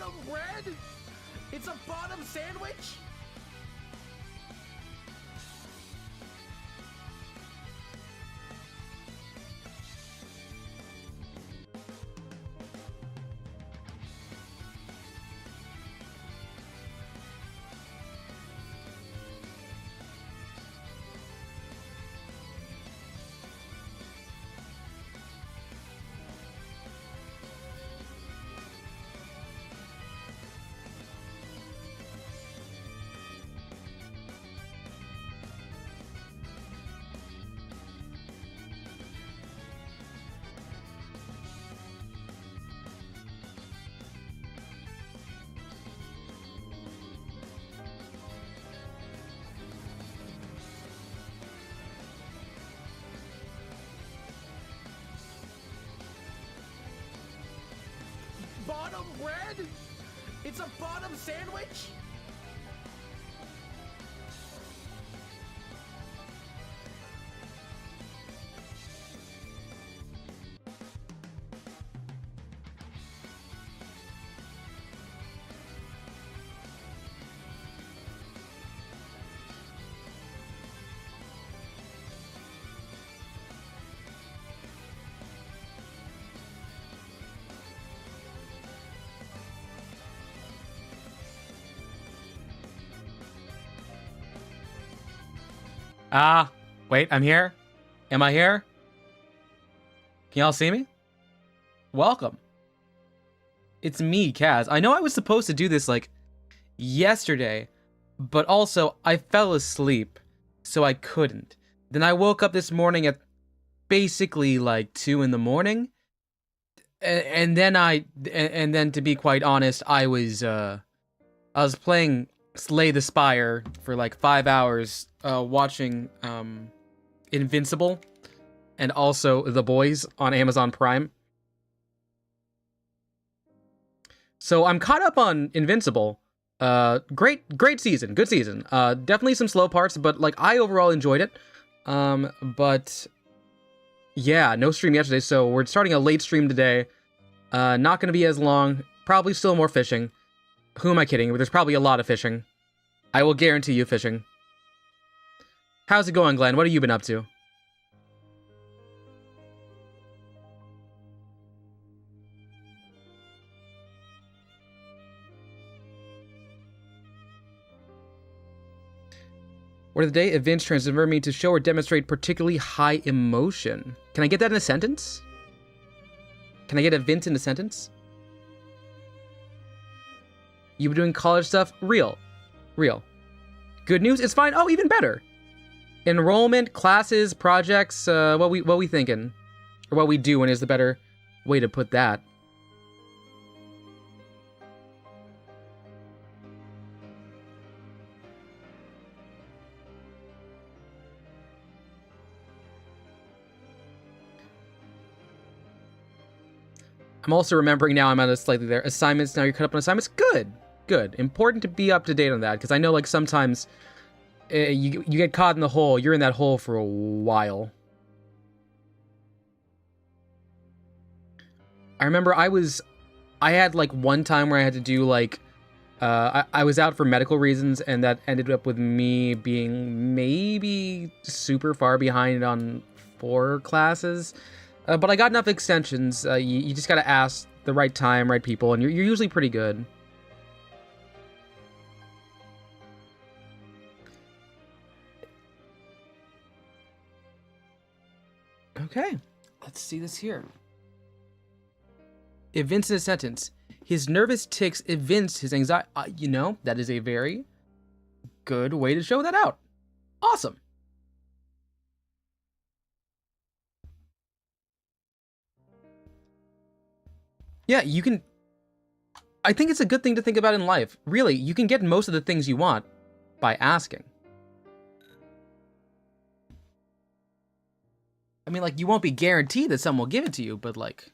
Bottom bread? It's a bottom sandwich? Bottom bread? It's a bottom sandwich? Wait, I'm here? Am I here? Can y'all see me? Welcome. It's me, Kaz. I know I was supposed to do this, like, yesterday, but also I fell asleep, so I couldn't. Then I woke up this morning at basically, like, 2 in the morning, and then to be quite honest, I was playing Slay the Spire for, like, 5 hours, watching, Invincible, and also The Boys on Amazon Prime. So I'm caught up on Invincible. Great season, good season. Definitely some slow parts, but like I overall enjoyed it. But yeah, no stream yesterday, so we're starting a late stream today. Not gonna be as long. Probably still more fishing. Who am I kidding? There's probably a lot of fishing. I will guarantee you fishing. How's it going, Glenn? What have you been up to? Word of the day, events transfer me to show or demonstrate particularly high emotion. Can I get that in a sentence? Can I get event in a sentence? You been doing college stuff? Real. Good news? It's fine. Oh, even better. Enrollment, classes, projects, what we thinking? Or what we doing is the better way to put that. I'm also remembering now I'm at a slightly there. Assignments, now you're caught up on assignments? Good. Important to be up to date on that, because I know like sometimes you get caught in the hole. You're in that hole for a while. I remember I had like one time where I had to do like, I was out for medical reasons, and that ended up with me being maybe super far behind on 4 classes. But I got enough extensions. You just gotta ask the right time, right people, and you're usually pretty good. Okay, let's see this here. Evince in a sentence. His nervous tics evince his anxiety. You know, that is a very good way to show that out. Awesome. Yeah, you can... I think it's a good thing to think about in life. Really, you can get most of the things you want by asking. I mean, like, you won't be guaranteed that someone will give it to you, but, like...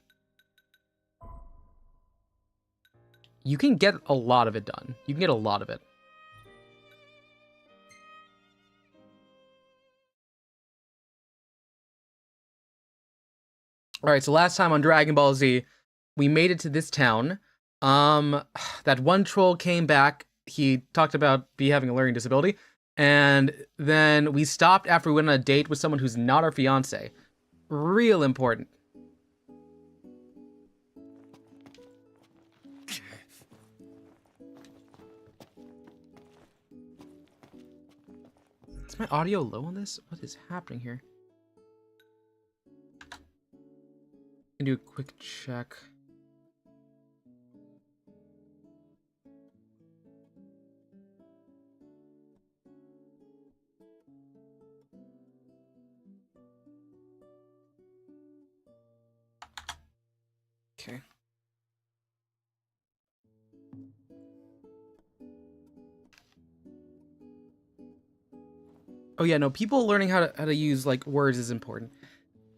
you can get a lot of it done. You can get a lot of it. Alright, so last time on Dragon Ball Z, we made it to this town. That one troll came back. He talked about me having a learning disability, and then we stopped after we went on a date with someone who's not our fiance. Real important. Is my audio low on this? What is happening here? Can do a quick check. Okay. Oh yeah, no, people learning how to use like words is important.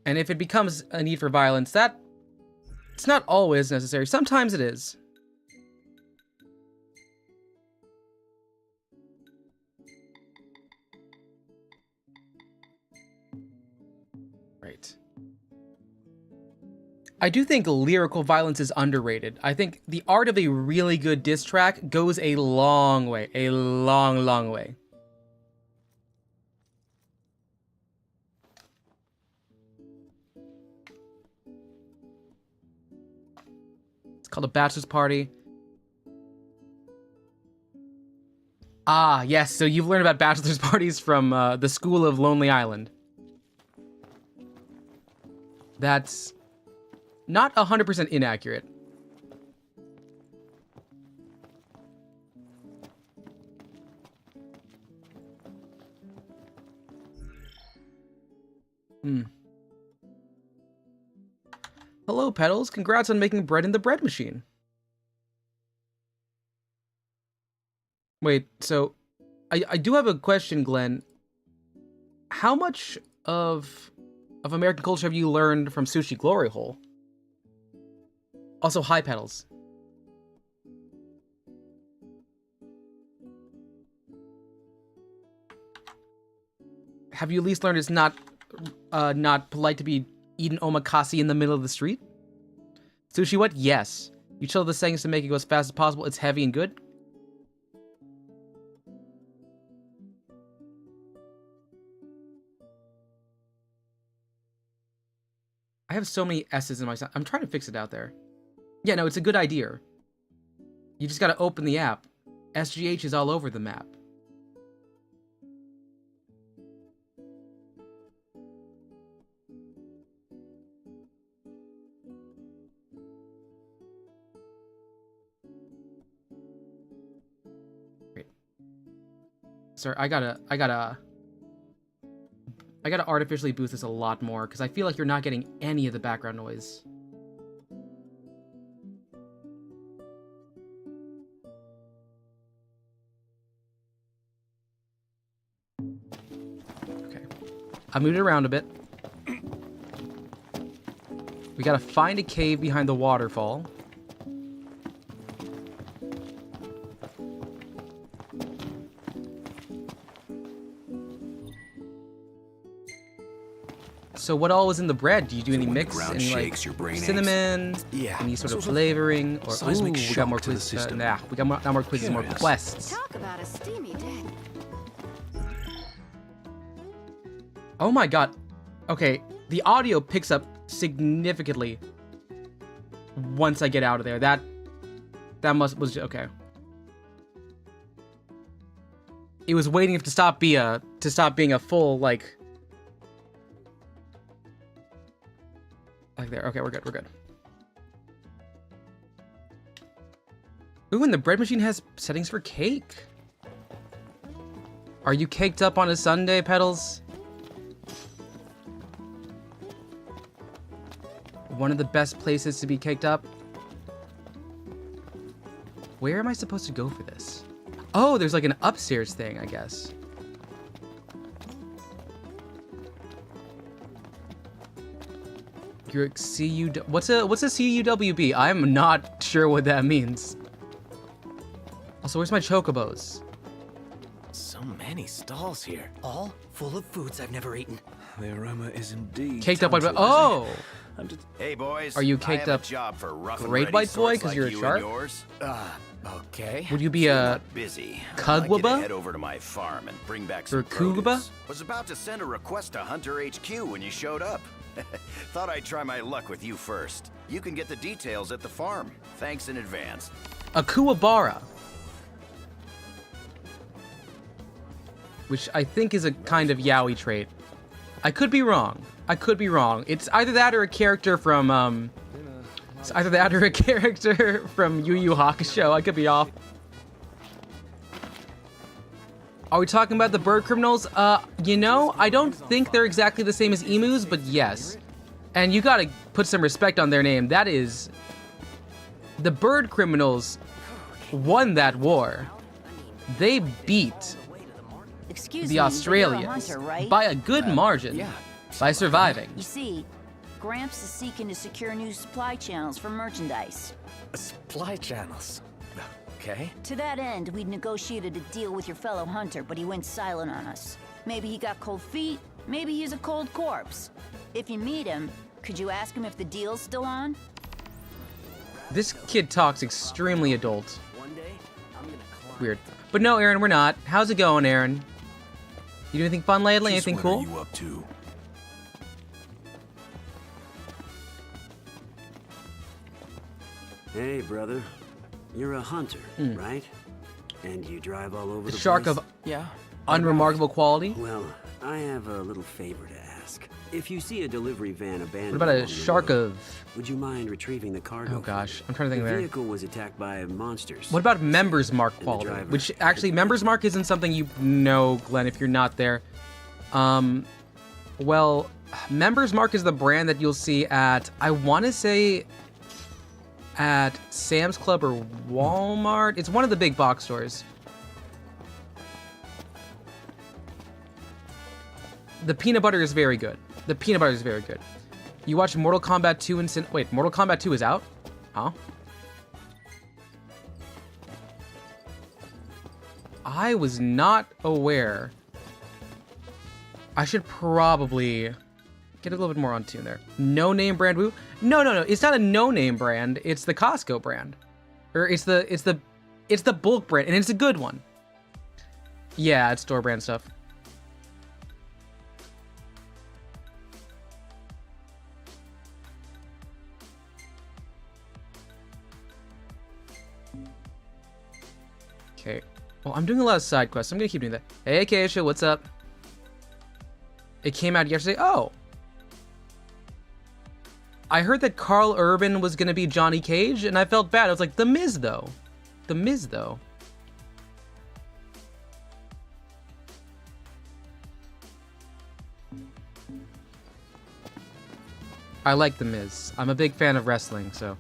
And if it becomes a need for violence, it's not always necessary. Sometimes it is. Right. I do think lyrical violence is underrated. I think the art of a really good diss track goes a long way. A long, long way. It's called a bachelor's party. Ah, yes, so you've learned about bachelor's parties from the School of Lonely Island. That's not 100% inaccurate. Hello, Petals. Congrats on making bread in the bread machine. Wait, so I do have a question, Glenn. How much of American culture have you learned from Sushi Glory Hole? Also, hi, Petals. Have you at least learned it's not polite to be eating omakase in the middle of the street? Sushi what? Yes. You chill the settings to make it go as fast as possible. It's heavy and good. I have so many S's in my sound. I'm trying to fix it out there. Yeah, no, it's a good idea. You just gotta open the app. SGH is all over the map. Great. Sorry, I gotta artificially boost this a lot more, because I feel like you're not getting any of the background noise. Okay. I moved it around a bit. We gotta find a cave behind the waterfall. So what all was in the bread? Do you do any mix? Any like cinnamon? Yeah. Any sort of flavoring? Or ooh, we got more quizzes. Nah, we got more, not more quizzes, more quests. Talk about a steamy day. Oh my god. Okay, the audio picks up significantly once I get out of there. That was okay. It was waiting to stop being a full like there. Okay, we're good. Ooh, and the bread machine has settings for cake. Are you caked up on a Sunday, Petals? One of the best places to be caked up. Where am I supposed to go for this? Oh, there's like an upstairs thing, I guess. Your CU. What's a CUWB? I'm not sure what that means. Also, where's my chocobos? So many stalls here. All full of foods I've never eaten. The aroma is indeed Caked up by. tantalizing. Oh, I'm just... Hey boys, Are you I caked have up a job for rough and great ready white boy sorts 'cause like you're a you shark? and yours. Okay. Would you be You're a not busy. I'd like you to Kugwaba? head over to my farm and bring back Or some Kugaba? produce. Was about to send a request to Hunter HQ when you showed up. Thought I'd try my luck with you first. You can get the details at the farm. Thanks in advance. a Kuwabara? Which I think is a kind of yaoi trait. I could be wrong. I could be wrong. It's either that or a character from, it's either that or a character from Yu Yu Hakusho. I could be off. Are we talking about the bird criminals? You know, I don't think they're exactly the same as emus, but yes. And you gotta put some respect on their name. That is... The bird criminals won that war. They beat Excuse the me, but you're a Australians hunter, right? by a good margin. Yeah. By surviving. You see, Gramps is seeking to secure new supply channels for merchandise. Supply channels. Okay. To that end, we'd negotiated a deal with your fellow hunter, but he went silent on us. Maybe he got cold feet, maybe he's a cold corpse. If you meet him, could you ask him if the deal's still on? This kid talks extremely adult. Weird. But no, Aaron, we're not. How's it going, Aaron? You do anything fun lately? Anything cool? What are you up to? Hey, brother. You're a hunter, right? And you drive all over A the shark place? of Yeah. unremarkable quality? Well, I have a little favor to ask. If you see a delivery van abandoned What about a along the shark road, of... would you mind retrieving the cargo? Oh gosh, I'm trying to think The there. vehicle was attacked by monsters. What about Members Mark the quality? driver Which, had actually, to Members Mark isn't something you know, Glenn, if you're not there. Well, Members Mark is the brand that you'll see at, I want to say, at Sam's Club or Walmart. It's one of the big box stores. The peanut butter is very good. The peanut butter is very good. You watch Mortal Kombat 2 and wait, Mortal Kombat 2 is out? Huh? I was not aware. I should probably get a little bit more on tune there. No name brand woo? No. It's not a no name brand. It's the Costco brand. Or it's the bulk brand, and it's a good one. Yeah, it's store brand stuff. Okay. Well, I'm doing a lot of side quests. I'm gonna keep doing that. Hey, Acacia, what's up? It came out yesterday. Oh. I heard that Carl Urban was gonna be Johnny Cage, and I felt bad. I was like, The Miz, though. The Miz, though. I like The Miz. I'm a big fan of wrestling, so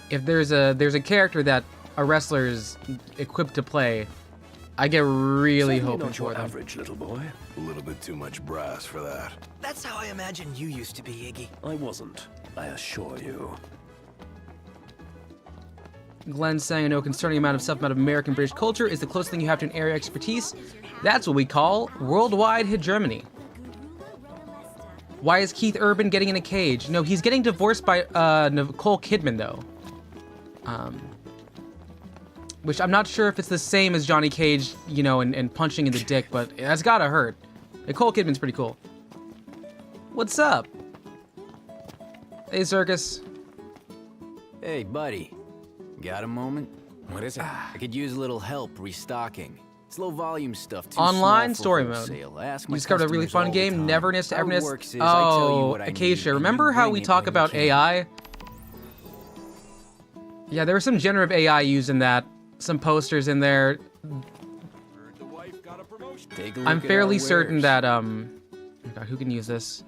if there's a character that a wrestler is equipped to play, I get really hoping Not for your them. average little boy. A little bit too much brass for that. That's how I imagined you used to be, Iggy. I wasn't, I assure you. Glenn's saying, I know a concerning amount of stuff about American British culture is the closest thing you have to an area expertise. That's what we call worldwide hegemony. Why is Keith Urban getting in a cage? No, he's getting divorced by Nicole Kidman, though. Which I'm not sure if it's the same as Johnny Cage, you know, and punching in the dick, but that's gotta hurt. Nicole Kidman's pretty cool. What's up? Hey, Circus. Hey, buddy. Got a moment? What is it? I could use a little help restocking. It's low volume stuff. Too Online small story for mode. wholesale. Ask You my discovered a really customers fun all the game, time. Neverness to How it Everness. works is I tell you Oh, what I need, Acacia, and remember you how bring we it talk when you about can. AI? Yeah, there was some generative AI used in that. Some posters in there. Take a look I'm at fairly our certain wares. that, oh my God, who can use this?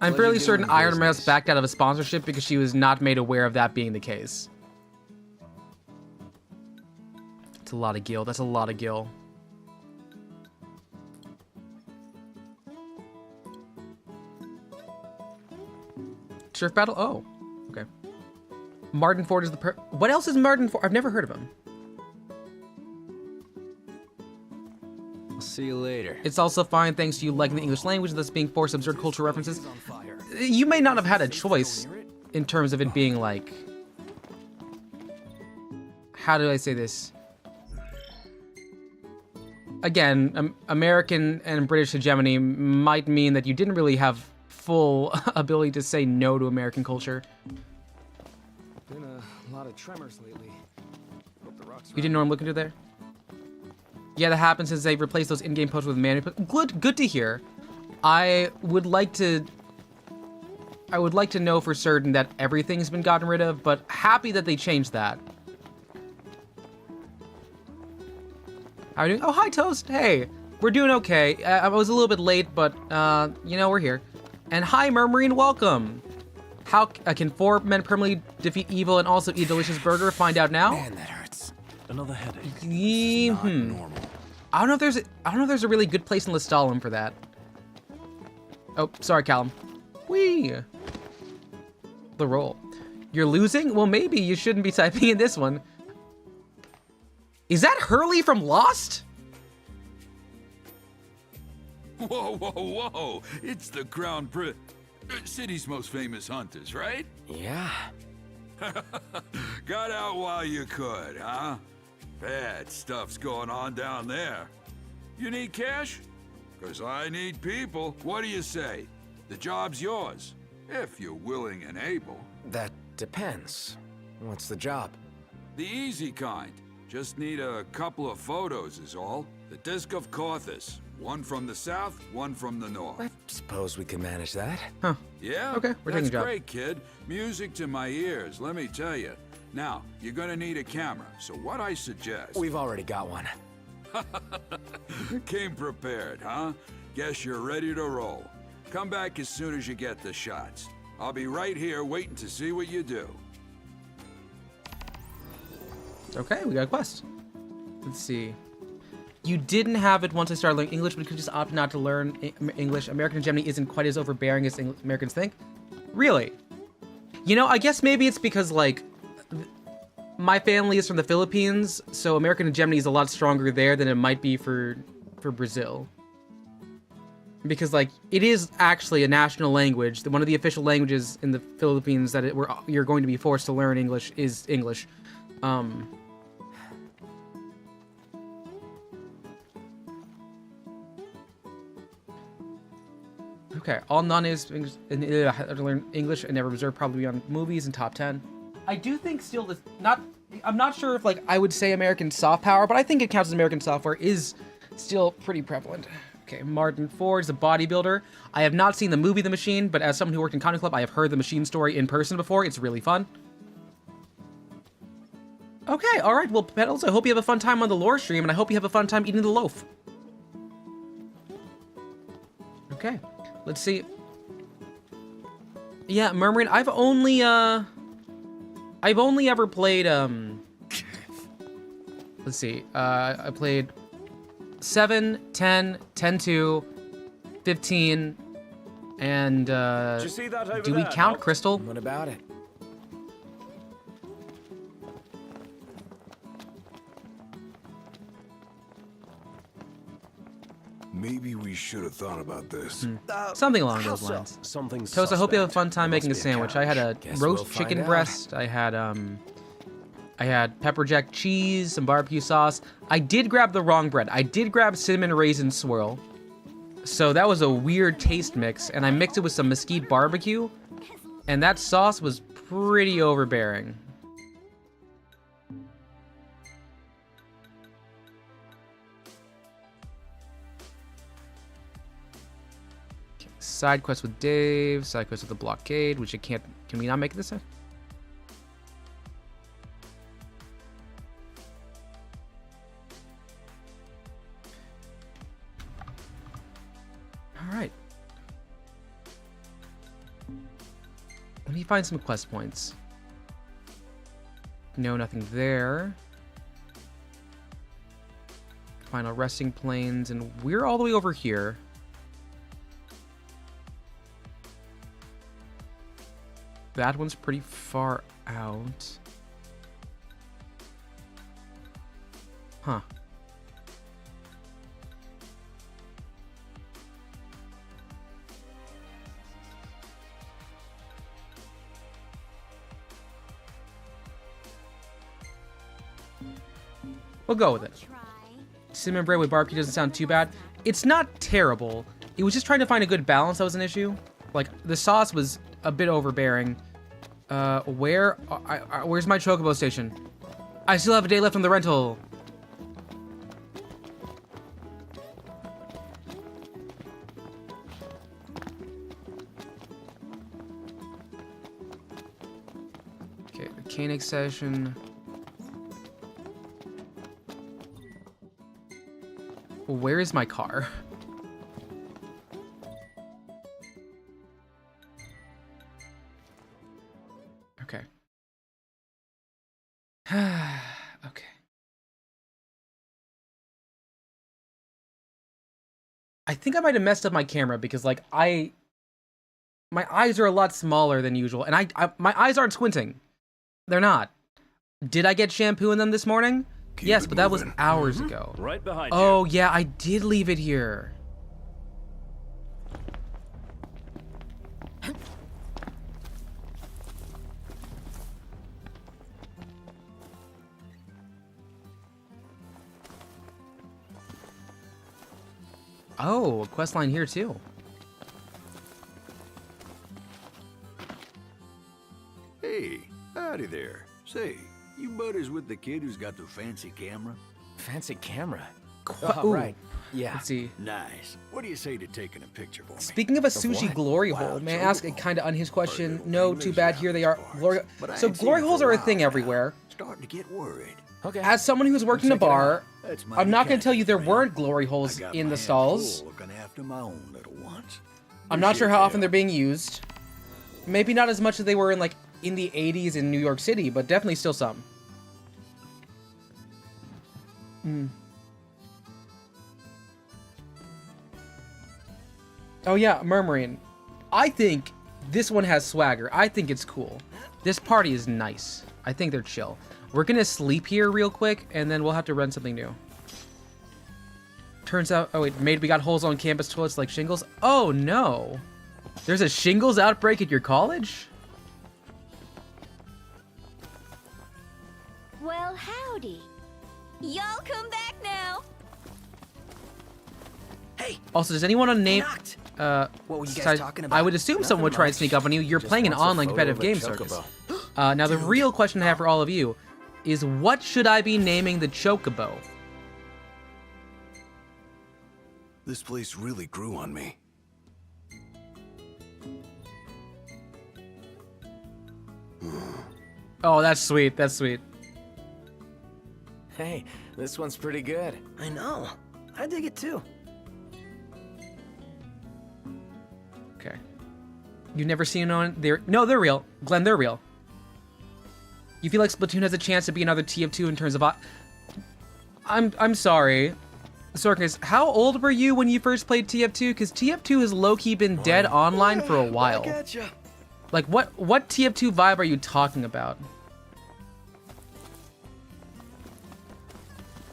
I'm fairly Pleasure certain doing Iron Mouse business. backed out of a sponsorship because she was not made aware of that being the case. It's a lot of gil. That's a lot of gil. Surf battle? Oh, okay. Martin Ford is the what else is Martin Ford? I've never heard of him. see you later. It's also fine thanks to you liking the English language, thus being forced to absorb cultural references. On fire. You may not have had a choice in terms of it being like... How do I say this? Again, American and British hegemony might mean that you didn't really have full ability to say no to American culture. Been a lot of tremors lately. Hope the rocks You didn't know what I'm looking to there? Yeah, that happens since they replaced those in-game posts with manual. Good to hear. I would like to know for certain that everything's been gotten rid of, but happy that they changed that. How are you doing? Oh, hi, Toast. Hey, we're doing okay. I was a little bit late, but, you know, we're here. And hi, Murmurine, welcome. How can 4 men permanently defeat evil and also eat a delicious burger? Find out now. Man, that hurts. Another headache. Not Normal. I don't know if there's a really good place in Lestalem for that. Oh, sorry, Callum. Whee! The roll. You're losing? Well, maybe you shouldn't be typing in this one. Is that Hurley from Lost? Whoa, whoa, whoa! It's the city's most famous hunters, right? Yeah. Got out while you could, huh? Bad stuff's going on down there. You need cash? 'Cause I need people. What do you say? The job's yours, if you're willing and able. That depends. What's the job? The easy kind. Just need a couple of photos is all. The Disc of Cauthus. One from the south, one from the north. I suppose we can manage that. Huh. Yeah? Okay, we're taking a That's job. great, kid. Music to my ears, let me tell you. Now, you're gonna need a camera, so what I suggest... We've already got one. Came prepared, huh? Guess you're ready to roll. Come back as soon as you get the shots. I'll be right here waiting to see what you do. Okay, we got a quest. Let's see. You didn't have it once I started learning English, but you could just opt not to learn English. American hegemony isn't quite as overbearing as Americans think. Really? You know, I guess maybe it's because, like, my family is from the Philippines, so American hegemony is a lot stronger there than it might be for Brazil. Because, like, it is actually a national language. One of the official languages in the Philippines that you're going to be forced to learn English is English. Okay, all non-natives have to learn English and never observed, probably on movies and top 10. I do think still this I'm not sure if, like, I would say American soft power, but I think it counts as American software is still pretty prevalent. Okay, Martin Ford is a bodybuilder. I have not seen the movie The Machine, but as someone who worked in Comedy Club, I have heard the Machine story in person before. It's really fun. Okay, all right, well, Petals, I hope you have a fun time on the lore stream, and I hope you have a fun time eating the loaf. Okay, let's see. Yeah, Murmuring, I've only ever played, let's see, I played 7, 10, 10-2, 15, and, Did you see that over do we there, count Doc? Crystal? What about it? Maybe we should have thought about this. Something along those lines. Something Toast, I hope you have a suspect. fun time There making a must be sandwich. I had a Guess roast we'll find chicken out. breast. I had pepper jack cheese, some barbecue sauce. I did grab the wrong bread. I did grab cinnamon raisin swirl. So that was a weird taste mix, and I mixed it with some mesquite barbecue, and that sauce was pretty overbearing. Side quest with Dave, side quest with the blockade, which I can't. Can we not make it this time? All right. Let me find some quest points. No, nothing there. Final resting plains, and we're all the way over here. That one's pretty far out. Huh. We'll go with it. Cinnamon bread with barbecue doesn't sound too bad. It's not terrible. It was just trying to find a good balance that was an issue. Like, the sauce was a bit overbearing. Where's my Chocobo station? I still have a day left on the rental. Okay, mechanic session. Where is my car? Okay. Okay. I think I might have messed up my camera because, like, my eyes are a lot smaller than usual, and my eyes aren't squinting. They're not. Did I get shampoo in them this morning? Yes, but that was hours ago. Right behind you. Oh, yeah, I did leave it here. Oh, a quest line here too. Hey, howdy there. Say, you buddies with the kid who's got the fancy camera? Fancy camera. Ooh. Right. Yeah. Let's see. Nice. What do you say to taking a picture for me? Speaking of a sushi what? glory Wow, hole, may I so ask a cool. kind of unhinged question? Little No, English too bad. around Here they these are. parts, Glory. but I So ain't seen glory you holes for are a while thing now. everywhere. Starting to get worried. Okay. As someone who was working a Check it bar, That's I'm not going to tell you there friend. weren't glory I holes got in my the hands stalls. full looking after my own little ones. I'm not sure how Appreciate often they're being used. Maybe not as much as they were in, like, in the 80s in New York City, but definitely still some. Oh yeah, murmuring. I think this one has swagger. I think it's cool. This party is nice. I think they're chill. We're gonna sleep here real quick, and then we'll have to rent something new. Turns out, oh wait, we got holes on campus toilets like shingles. Oh no. There's a shingles outbreak at your college? Well, howdy. Y'all come back now. Hey. Also, does anyone want to name... Knocked. What were you guys talking about? I would assume someone would try to much. sneak up on you. You're Just playing an wants a online photo competitive of a game chocobo. circus. Now, the real question I have for all of you is, what should I be naming the chocobo? This place really grew on me. Oh, that's sweet. That's sweet. Hey, this one's pretty good. I know. I dig it too. Okay. You've never seen one? No, they're real. Glenn, they're real. You feel like Splatoon has a chance to be another TF2 in terms of... I'm sorry. Circus, how old were you when you first played TF2? Because TF2 has low-key been dead online for a while. Like, what TF2 vibe are you talking about?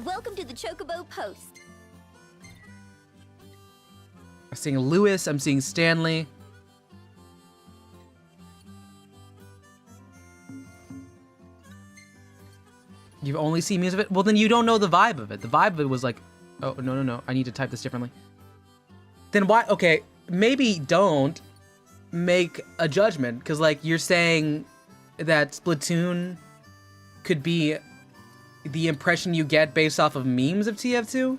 Welcome to the Chocobo Post. I'm seeing Lewis, I'm seeing Stanley. You've only seen memes of it? Well, then you don't know the vibe of it. The vibe of it was like, oh, no, I need to type this differently. Then why, okay, maybe don't make a judgment, because, like, you're saying that Splatoon could be the impression you get based off of memes of TF2?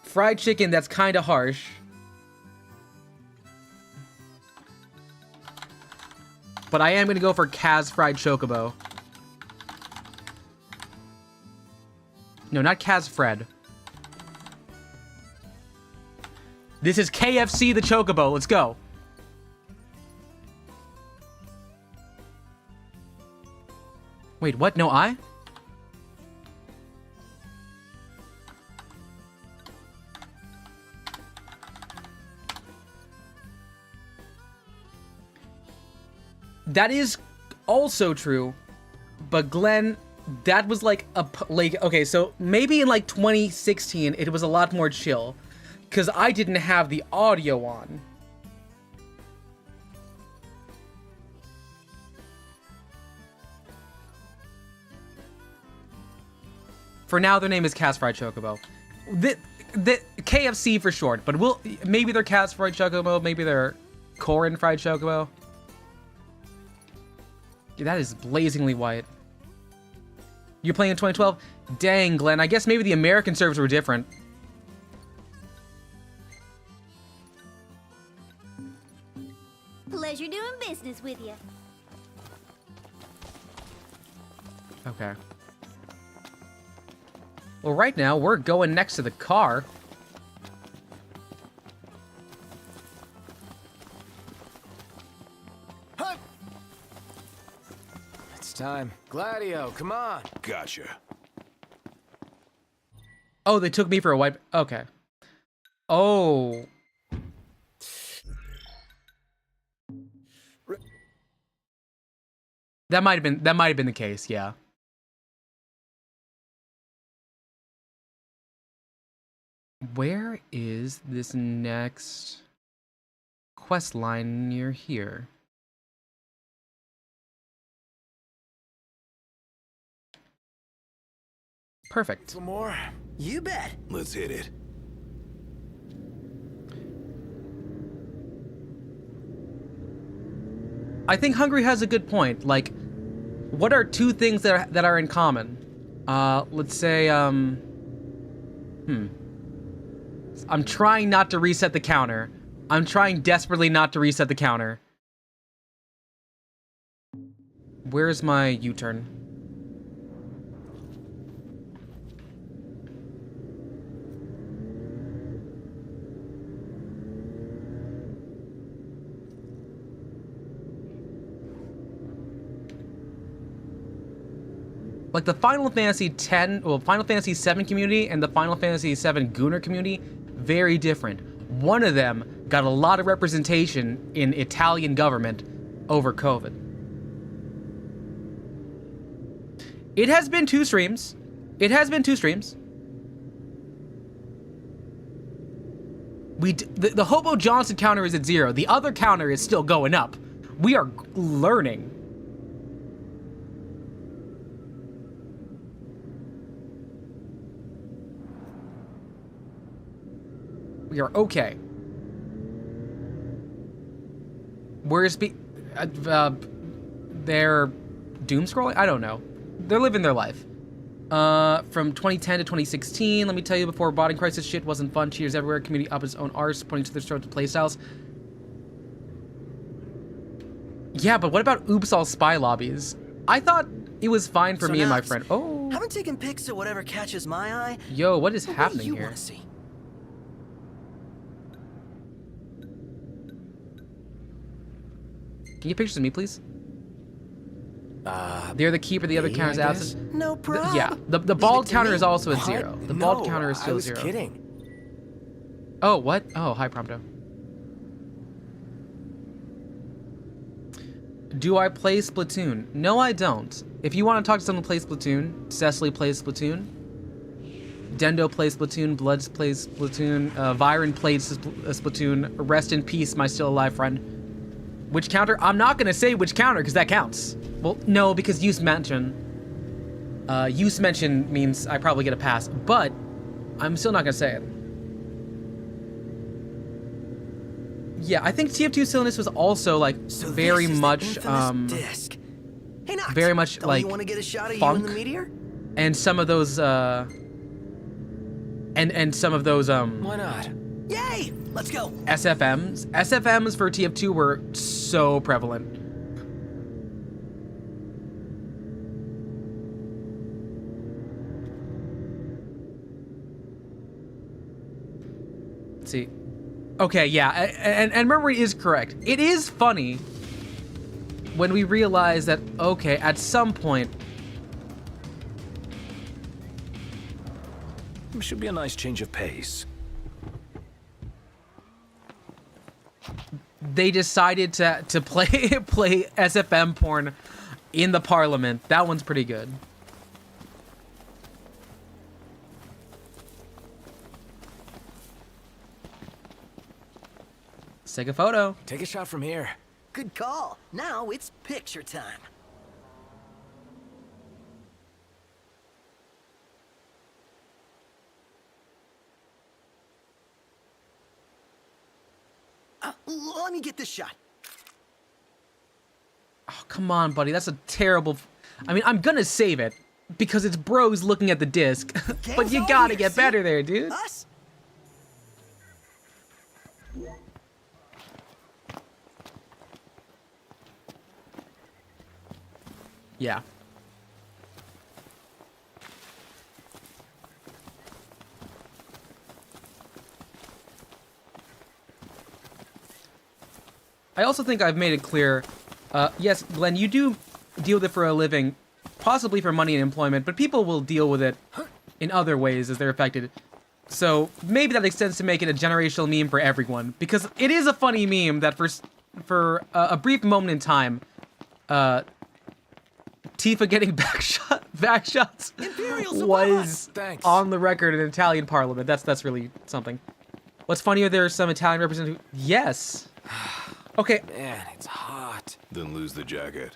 Fried chicken, that's kind of harsh. But I am going to go for Kaz Fried Chocobo. No, not Kaz Fred. This is KFC the Chocobo. Let's go. Wait, what? No, I? That is also true, but Glenn, that was like okay, so maybe in like 2016 it was a lot more chill, because I didn't have the audio on. For now, their name is Kaz Fried Chocobo. The KFC for short, but maybe they're Kaz Fried Chocobo, maybe they're Corin Fried Chocobo. Dude, that is blazingly white. You're playing in 2012? Dang, Glenn. I guess maybe the American servers were different. Pleasure doing business with you. Okay. Well, right now, we're going next to the car. Hunt! It's time. Gladio, come on. Gotcha. Oh, they took me for a white... Okay. Oh. That might have been the case, yeah. Where is this next quest line near here? Perfect. Some more? You bet. Let's hit it. I think Hungry has a good point. Like, what are two things that are in common? Let's say, I'm trying not to reset the counter. I'm trying desperately not to reset the counter. Where's my U-turn? Like the Final Fantasy Final Fantasy VII community and the Final Fantasy VII Gunner community, very different. One of them got a lot of representation in Italian government over COVID. It has been 2 streams. It has been 2 streams. The Hobo Johnson counter is at 0. The other counter is still going up. We are learning. We are okay. Where's they're doom scrolling? I don't know. They're living their life. From 2010 to 2016, let me tell you, before botting crisis shit wasn't fun. Cheaters everywhere. Community up its own arse, pointing to their throat to playstyles. Yeah, but what about Oops All Spy lobbies? I thought it was fine for me and my friend. Oh. Haven't taken pics of whatever catches my eye. Yo, what is happening What do you here? want to see? Can you get pictures of me, please? They're the keeper, the other counter's absent. No problem. Yeah, the bald counter is also at 0. The bald No, counter is still I was 0. kidding. Oh, what? Oh, hi, Prompto. Do I play Splatoon? No, I don't. If you want to talk to someone who plays Splatoon, Cecily plays Splatoon. Dendo plays Splatoon. Bloods plays Splatoon. Viren plays Splatoon. Rest in peace, my still alive friend. Which counter? I'm not going to say which counter, because that counts. Well, no, because use mention. Use mention means I probably get a pass, but I'm still not going to say it. Yeah, I think TF2 Silliness was also, like, So very this is much, the infamous disc. Hey, Nox, very much, don't like, you want to get a shot of funk. you in the meteor? And some of those, and some of those, Why not? Yay! Let's go. SFMs. SFMs for TF2 were so prevalent. Let's see. Okay, yeah, and memory is correct. It is funny when we realize that, okay, at some point, It should be a nice change of pace. they decided to play SFM porn in the parliament. That one's pretty good. Let's take a photo. Take a shot from here. Good call. Now it's picture time. Let me get this shot. Oh, come on, buddy. That's a terrible... I mean, I'm gonna save it because it's bros looking at the disc. But you gotta get better there, dude. Us? Yeah. I also think I've made it clear, yes, Glenn, you do deal with it for a living, possibly for money and employment, but people will deal with it in other ways as they're affected. So maybe that extends to make it a generational meme for everyone, because it is a funny meme that for a brief moment in time, Tifa getting backshots was on the record in Italian parliament. That's really something. What's funnier, there's some Italian representative. Yes. Okay. Man, it's hot. Then lose the jacket.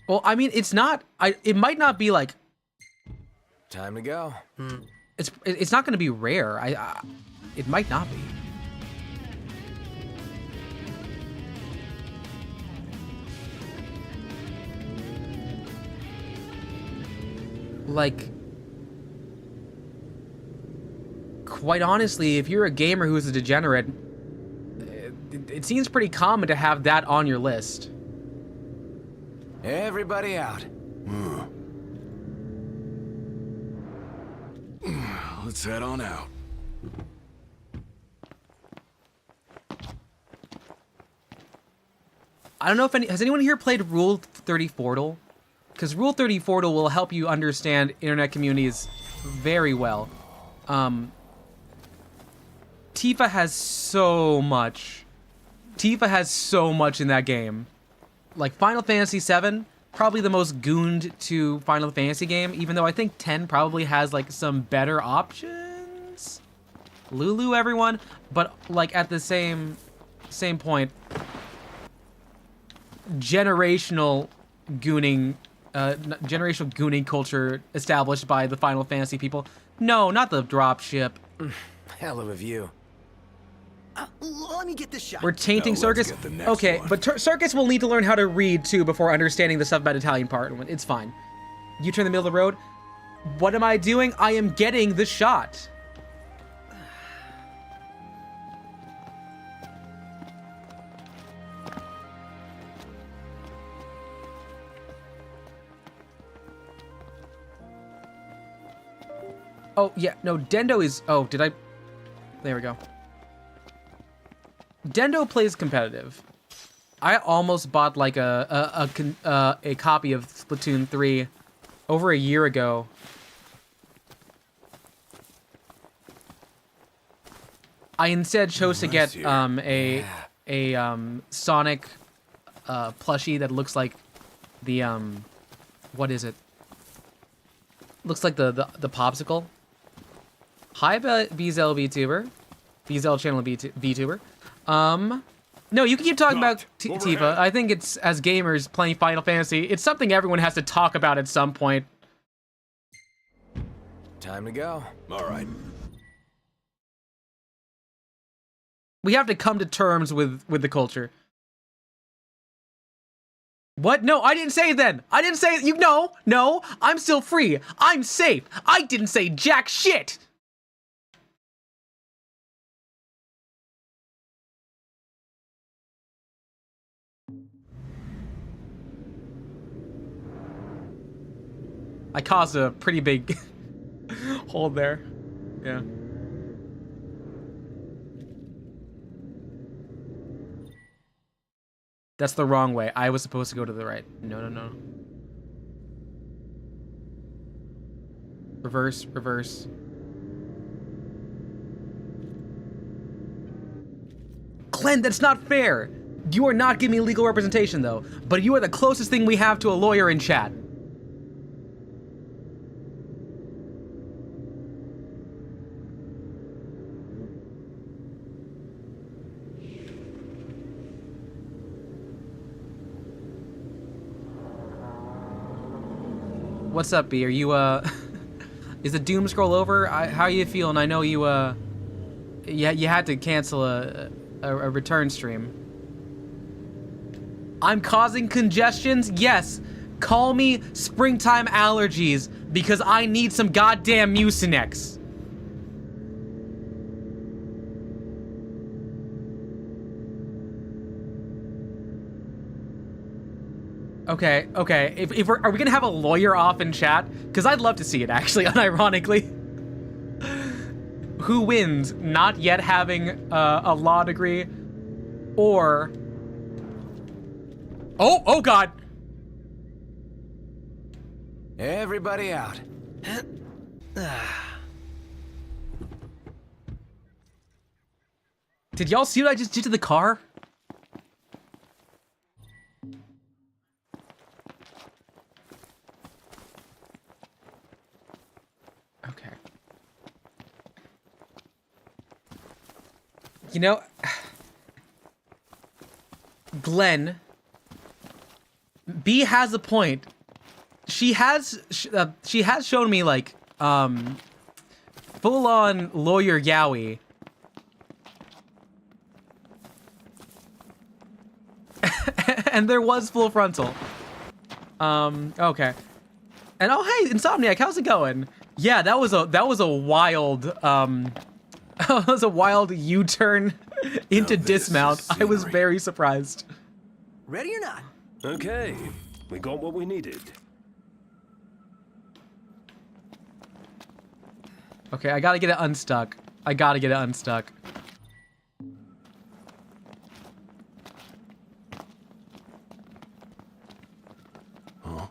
Well, I mean, it's not. It might not be like. Time to go. It's not going to be rare. It might not be. Like, quite honestly, if you're a gamer who's a degenerate, it seems pretty common to have that on your list. Everybody out. Let's head on out. I don't know if has anyone here played Rule 30 Fortal? Because Rule 30 Fortal will help you understand internet communities very well. Tifa has so much. Tifa has so much in that game. Like, Final Fantasy VII, probably the most gooned to Final Fantasy game, even though I think 10 probably has, like, some better options. Lulu, everyone. But, like, at the same point, generational gooning culture established by the Final Fantasy people. No, not the dropship. Hell of a view. Let me get this shot. We're tainting Now let's Circus? get the next Okay, one. but Circus will need to learn how to read, too, before understanding the stuff about Italian Parliament. It's fine. You turn in the middle of the road. What am I doing? I am getting the shot. Oh, yeah, no, Dendo is... Oh, did I... There we go. Dendo plays competitive. I almost bought, like, a copy of Splatoon 3 over a year ago. I instead chose to get a Sonic plushie that looks like the what is it? Looks like the popsicle. Hi, BZL VTuber. BZL channel VTuber. No, you can keep talking about Tifa. I think it's, as gamers playing Final Fantasy, it's something everyone has to talk about at some point. Time to go. All right. We have to come to terms with the culture. What? No, I didn't say it then. I didn't say it. No, I'm still free. I'm safe. I didn't say jack shit. I caused a pretty big hole there. Yeah. That's the wrong way. I was supposed to go to the right. No. Reverse. Glenn, that's not fair. You are not giving me legal representation, though. But you are the closest thing we have to a lawyer in chat. What's up, B? Are you, is the doom scroll over? How you feeling? I know you, you had to cancel a return stream. I'm causing congestions? Yes. Call me springtime allergies because I need some goddamn Mucinex. Okay. If are we gonna have a lawyer off in chat? Because I'd love to see it, actually, unironically. Who wins? Not yet having a law degree, or... Oh God! Everybody out. Did y'all see what I just did to the car? Okay. You know, Glenn, B has a point. She has shown me like full on lawyer Yowie. And there was full frontal. Okay. And oh hey, Insomniac, how's it going? Yeah, that was a wild that was a wild U-turn into dismount. I was very surprised. Ready or not? Okay, we got what we needed. Okay, I gotta get it unstuck. Huh?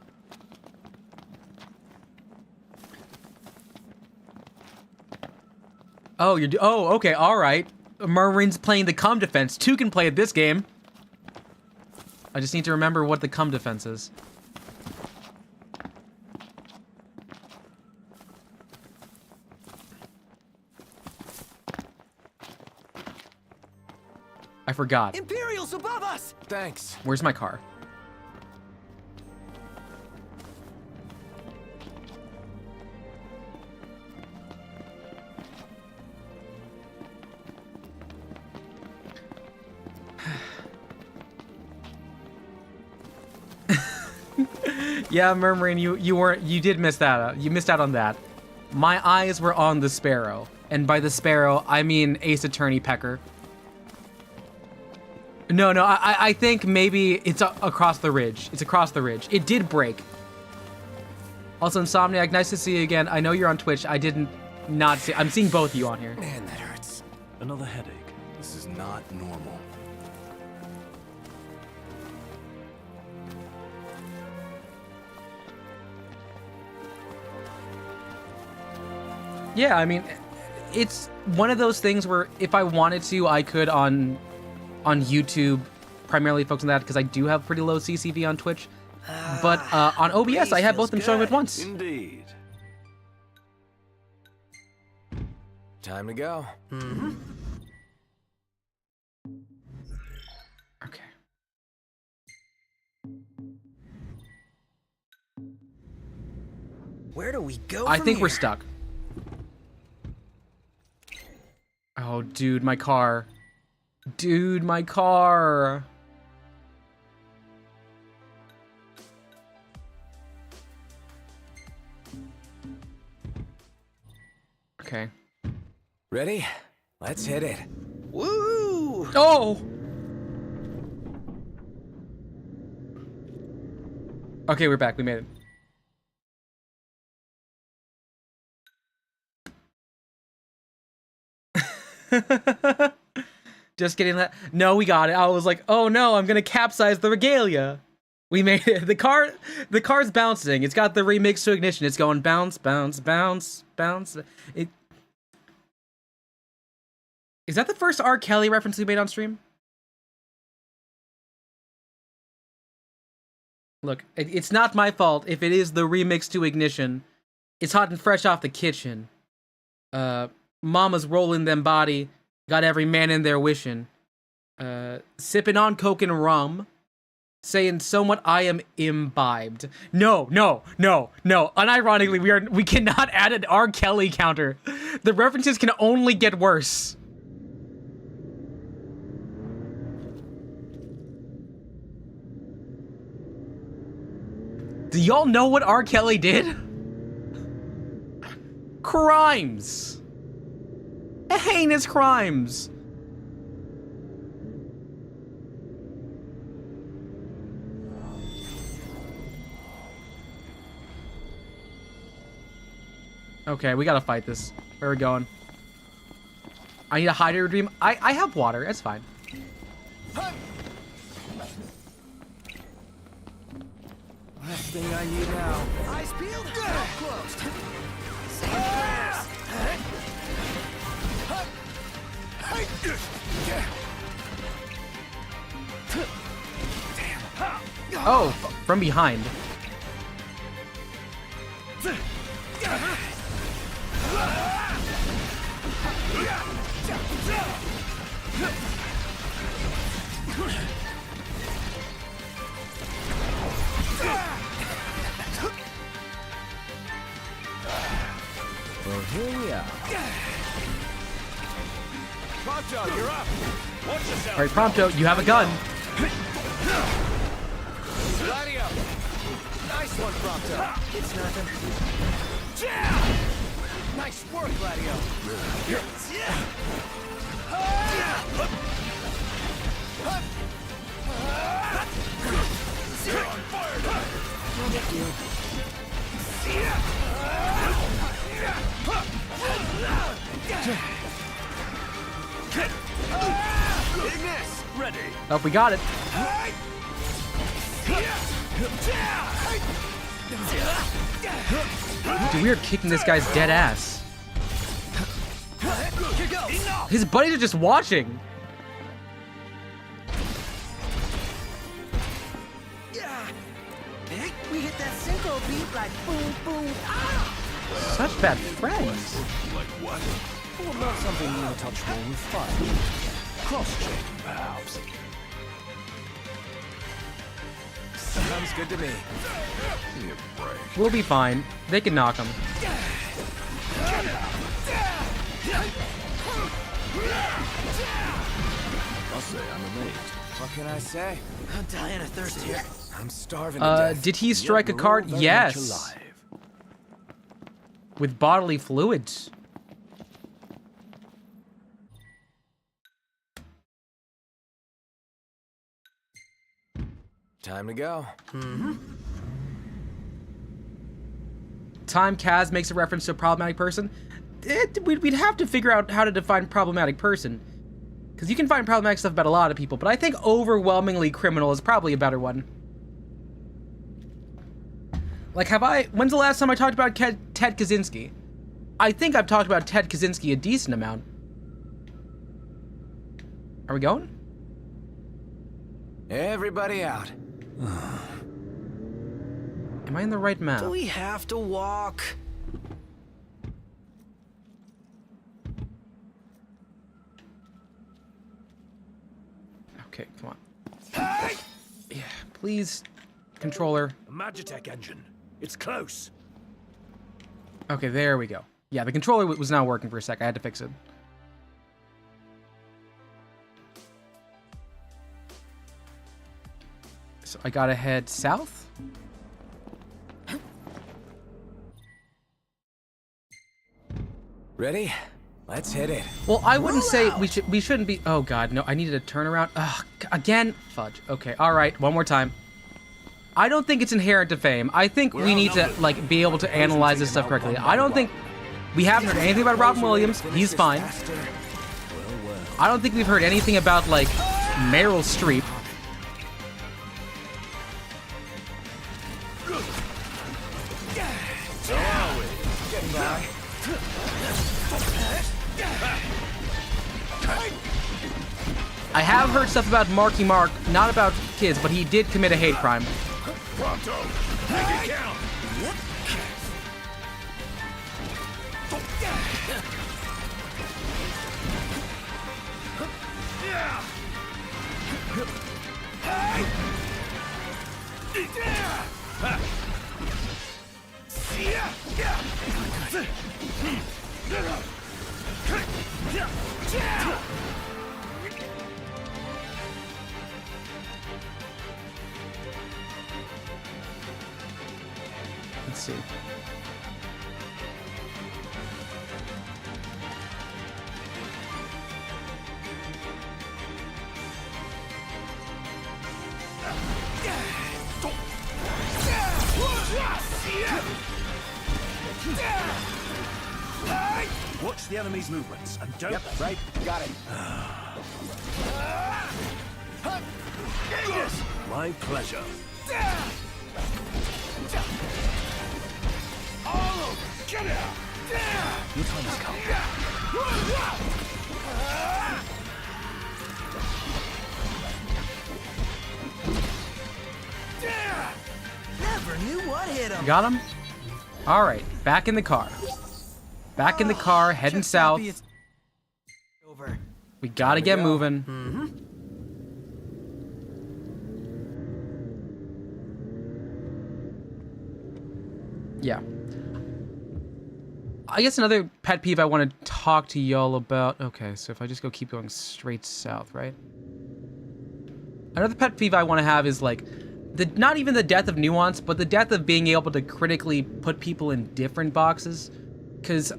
Oh, okay, all right. Marines playing the cum defense. Two can play at this game. I just need to remember what the cum defense is. I forgot. Imperials above us! Thanks. Where's my car? Yeah, Murmuring, you did miss that out. You missed out on that. My eyes were on the Sparrow. And by the Sparrow, I mean Ace Attorney Pecker. No, I think maybe it's across the ridge. It's across the ridge. It did break. Also, Insomniac, nice to see you again. I know you're on Twitch. I didn't not see... I'm seeing both of you on here. Man, that hurts. Another headache. This is not normal. Yeah, I mean, it's one of those things where if I wanted to, I could on YouTube, primarily focus on that because I do have pretty low CCV on Twitch. But on OBS, I have both them showing at once. Indeed. Time to go. Mm-hmm. Okay. Where do we go I from think we're here? stuck. Oh, dude, my car. Dude, my car. Okay. Ready? Let's hit it. Woo! Oh! Okay, we're back. We made it. Just getting that. No, we got it. I was like, oh no, I'm gonna capsize the regalia. We made it. The car's bouncing. It's got the remix to ignition. It's going bounce, bounce, bounce, bounce. Is that the first R. Kelly reference we made on stream? Look, it's not my fault if it is the remix to ignition. It's hot and fresh off the kitchen. Mama's rolling them body. Got every man in there wishing. Sipping on coke and rum. Saying somewhat I am imbibed. No. Unironically, we cannot add an R. Kelly counter. The references can only get worse. Do y'all know what R. Kelly did? Crimes. Heinous crimes. Okay, we gotta fight this. Where are we going? I need a hider dream. I have water. It's fine. Last thing I need now. Eyes peeled, mouth closed. Say your prayers. Oh, from behind. Well, here we are. Prompto, you're up. Watch yourself. All right, Prompto, you have a gun. Gladio. Nice one, Prompto. It's nothing. Nice work, Gladio. No big deal. Ignis! Ready. Oh, we got it. Dude, we are kicking this guy's dead ass. His buddies are just watching. We hit that synchro beat like boom, boom, ah! Such bad friends. Like what? Well, not something untouchable with fire. Cross-chain, perhaps. Sounds good to me. Give me a break. We'll be fine. They can knock him. I'll say I'm amazed. What can I say? I'm dying of thirst here. I'm starving to death. Did he strike a Yet we're card? all very much Yes. alive. With bodily fluids. Time to go. Time Kaz makes a reference to a problematic person. We'd have to figure out how to define problematic person. Because you can find problematic stuff about a lot of people, but I think overwhelmingly criminal is probably a better one. Like, when's the last time I talked about Ted Kaczynski? I think I've talked about Ted Kaczynski a decent amount. Are we going? Everybody out. Am I in the right map? Do we have to walk? Okay, come on. Yeah, please, controller. A Magitech engine. It's close. Okay, there we go. Yeah, the controller was not working for a sec. I had to fix it. So I gotta head south? Ready? Let's hit it. Well, I wouldn't say we shouldn't be. Oh god, no! I needed a turnaround. Ugh, again, fudge. Okay, all right, one more time. I don't think it's inherent to fame. I think we need to like be able to analyze this stuff correctly. I don't think we haven't heard anything about Robin Williams. He's fine. I don't think we've heard anything about like Meryl Streep. Getting by. I have heard stuff about Marky Mark, not about kids, but he did commit a hate crime. Pronto! Make it count! see. Watch the enemy's movements and don't... Yep, right. Got it. My pleasure. Get out! Your time has come. Never knew what hit him. Got him? All right, back in the car. Back in the car, heading Just south. happy it's over. We gotta get moving. Yeah. I guess another pet peeve I want to talk to y'all about. Okay, so if I just keep going straight south, right? Another pet peeve I want to have is like, not even the death of nuance, but the death of being able to critically put people in different boxes. Because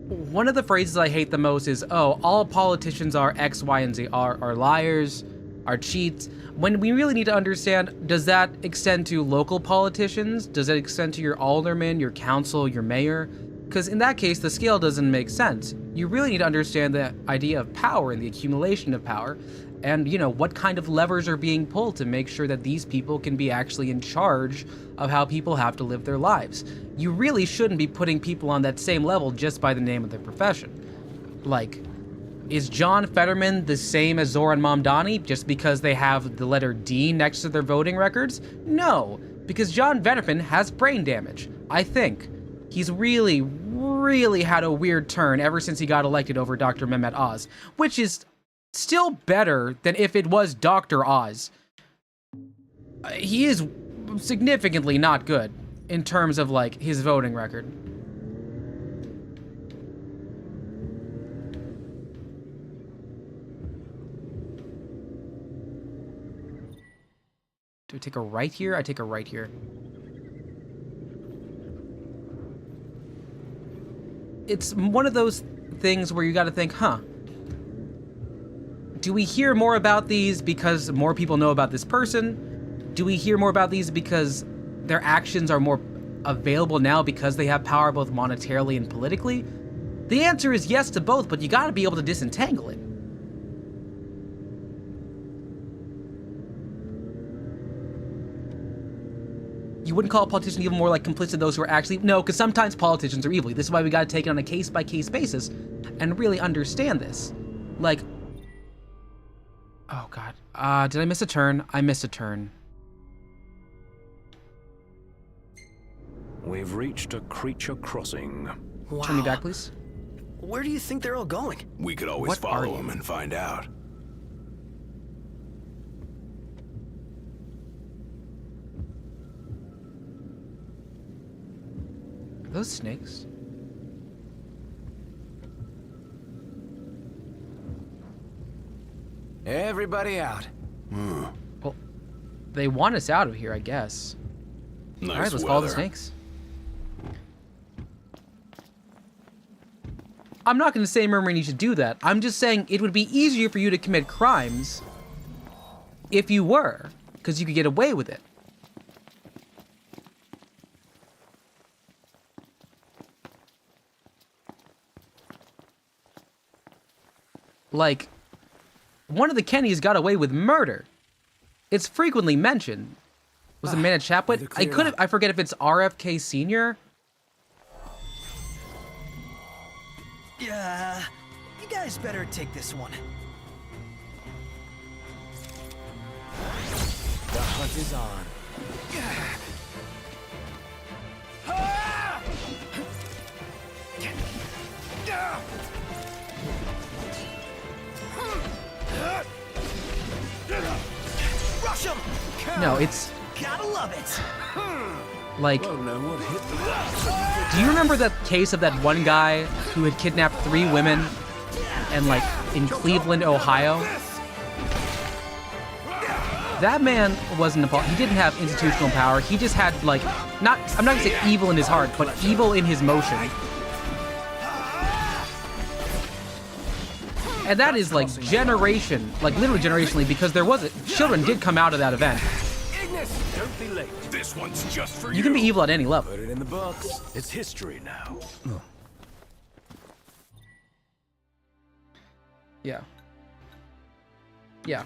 one of the phrases I hate the most is, oh, all politicians are X, Y, and Z, are liars, are cheats. When we really need to understand, does that extend to local politicians? Does it extend to your alderman, your council, your mayor? Because in that case, the scale doesn't make sense. You really need to understand the idea of power and the accumulation of power, and, you know, what kind of levers are being pulled to make sure that these people can be actually in charge of how people have to live their lives. You really shouldn't be putting people on that same level just by the name of their profession. Like, is John Fetterman the same as Zoran Mamdani just because they have the letter D next to their voting records? No, because John Fetterman has brain damage, I think. He's really had a weird turn ever since he got elected over Dr. Mehmet Oz, which is still better than if it was Dr. Oz. He is significantly not good in terms of, like, his voting record. Do I take a right here? I take a right here. It's one of those things where you got to think, huh? Do we hear more about these because more people know about this person? Do we hear more about these because their actions are more available now because they have power both monetarily and politically? The answer is yes to both, but you got to be able to disentangle it. You wouldn't call a politician even more like complicit those who are actually... No, because sometimes politicians are evil. This is why we got to take it on a case-by-case basis and really understand this. Like... Oh, God. Did I miss a turn? I missed a turn. We've reached a creature crossing. Wow. Turn me back, please. Where do you think they're all going? We could always What are follow you? him and find out. Are those snakes? Everybody out. Well, they want us out of here, I guess. Nice All right, let's weather. follow the snakes. I'm not going to say Murmuring you should do that. I'm just saying it would be easier for you to commit crimes if you were, because you could get away with it. Like, one of the Kennys got away with murder. It's frequently mentioned. Was it Man at Chapwood? I forget if it's RFK Sr. Yeah, you guys better take this one. The hunt is on. Rush him! No, it's Gotta love it. like... Don't know what hit the... Do you remember that case of that one guy who had kidnapped 3 women and, like, in Cleveland, Ohio? That man wasn't a... He didn't have institutional power. He just had, like, I'm not gonna say evil in his heart, but evil in his motion. And that is like literally generationally, because children did come out of that event. Don't be late. This one's just for You can be evil at any level. Put it in the books. It's history now. Yeah. Yeah.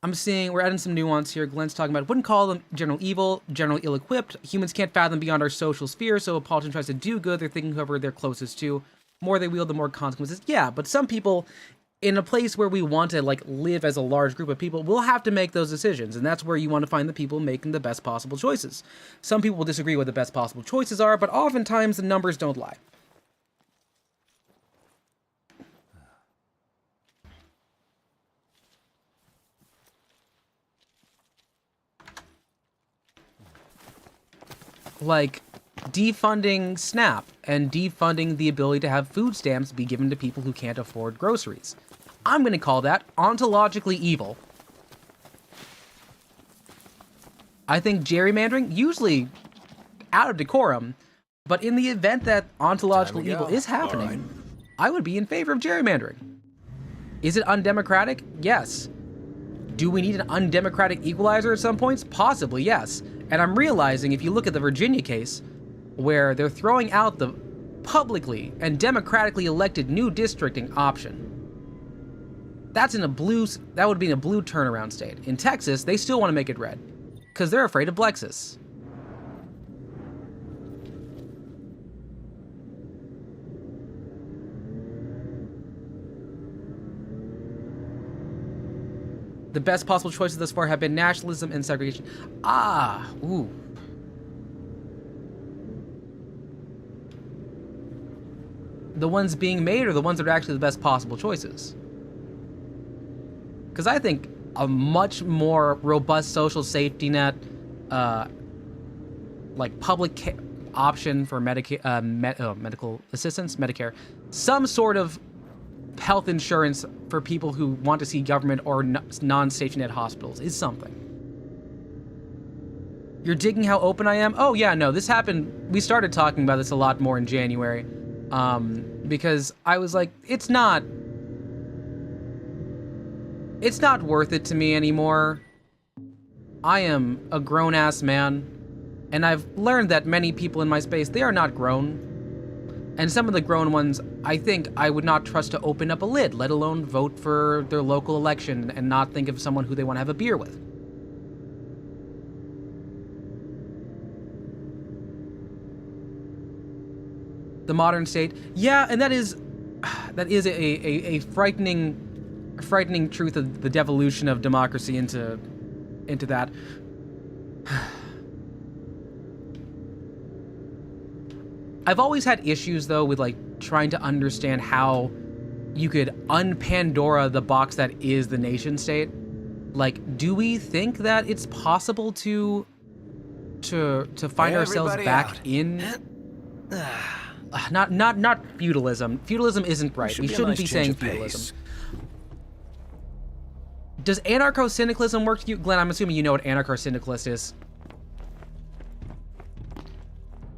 I'm seeing, we're adding some nuance here. Glenn's talking about, wouldn't call them general evil, generally ill-equipped. Humans can't fathom beyond our social sphere, so if a politician tries to do good, they're thinking whoever they're closest to. More they wield, the more consequences. Yeah, but some people, in a place where we want to, like, live as a large group of people, will have to make those decisions, and that's where you want to find the people making the best possible choices. Some people will disagree what the best possible choices are, but oftentimes the numbers don't lie. Like defunding SNAP and defunding the ability to have food stamps be given to people who can't afford groceries. I'm going to call that ontologically evil. I think gerrymandering, usually out of decorum, but in the event that ontological evil is happening, I would be in favor of gerrymandering. Is it undemocratic? Yes. Do we need an undemocratic equalizer at some points? Possibly, yes. And I'm realizing, if you look at the Virginia case, where they're throwing out the publicly and democratically elected new districting option, that would be in a blue turnaround state. In Texas, they still want to make it red, because they're afraid of Blexus. The best possible choices thus far have been nationalism and segregation. Ooh. The ones being made are the ones that are actually the best possible choices. Because I think a much more robust social safety net, like public option for medical assistance, Medicare, some sort of health insurance for people who want to see government or non-safety net hospitals is something. You're digging how open I am? Oh yeah, no, this happened. We started talking about this a lot more in January, because I was like, it's not worth it to me anymore. I am a grown-ass man, and I've learned that many people in my space, they are not grown. And some of the grown ones, I think I would not trust to open up a lid, let alone vote for their local election and not think of someone who they want to have a beer with. The modern state, yeah, and that is a frightening truth of the devolution of democracy into that. I've always had issues, though, with, like, trying to understand how you could un-Pandora the box that is the nation state. Like, do we think that it's possible to find ourselves back in... Not feudalism. Feudalism isn't right. We shouldn't be saying feudalism. Does anarcho-syndicalism work to you? Glenn, I'm assuming you know what anarcho-syndicalist is.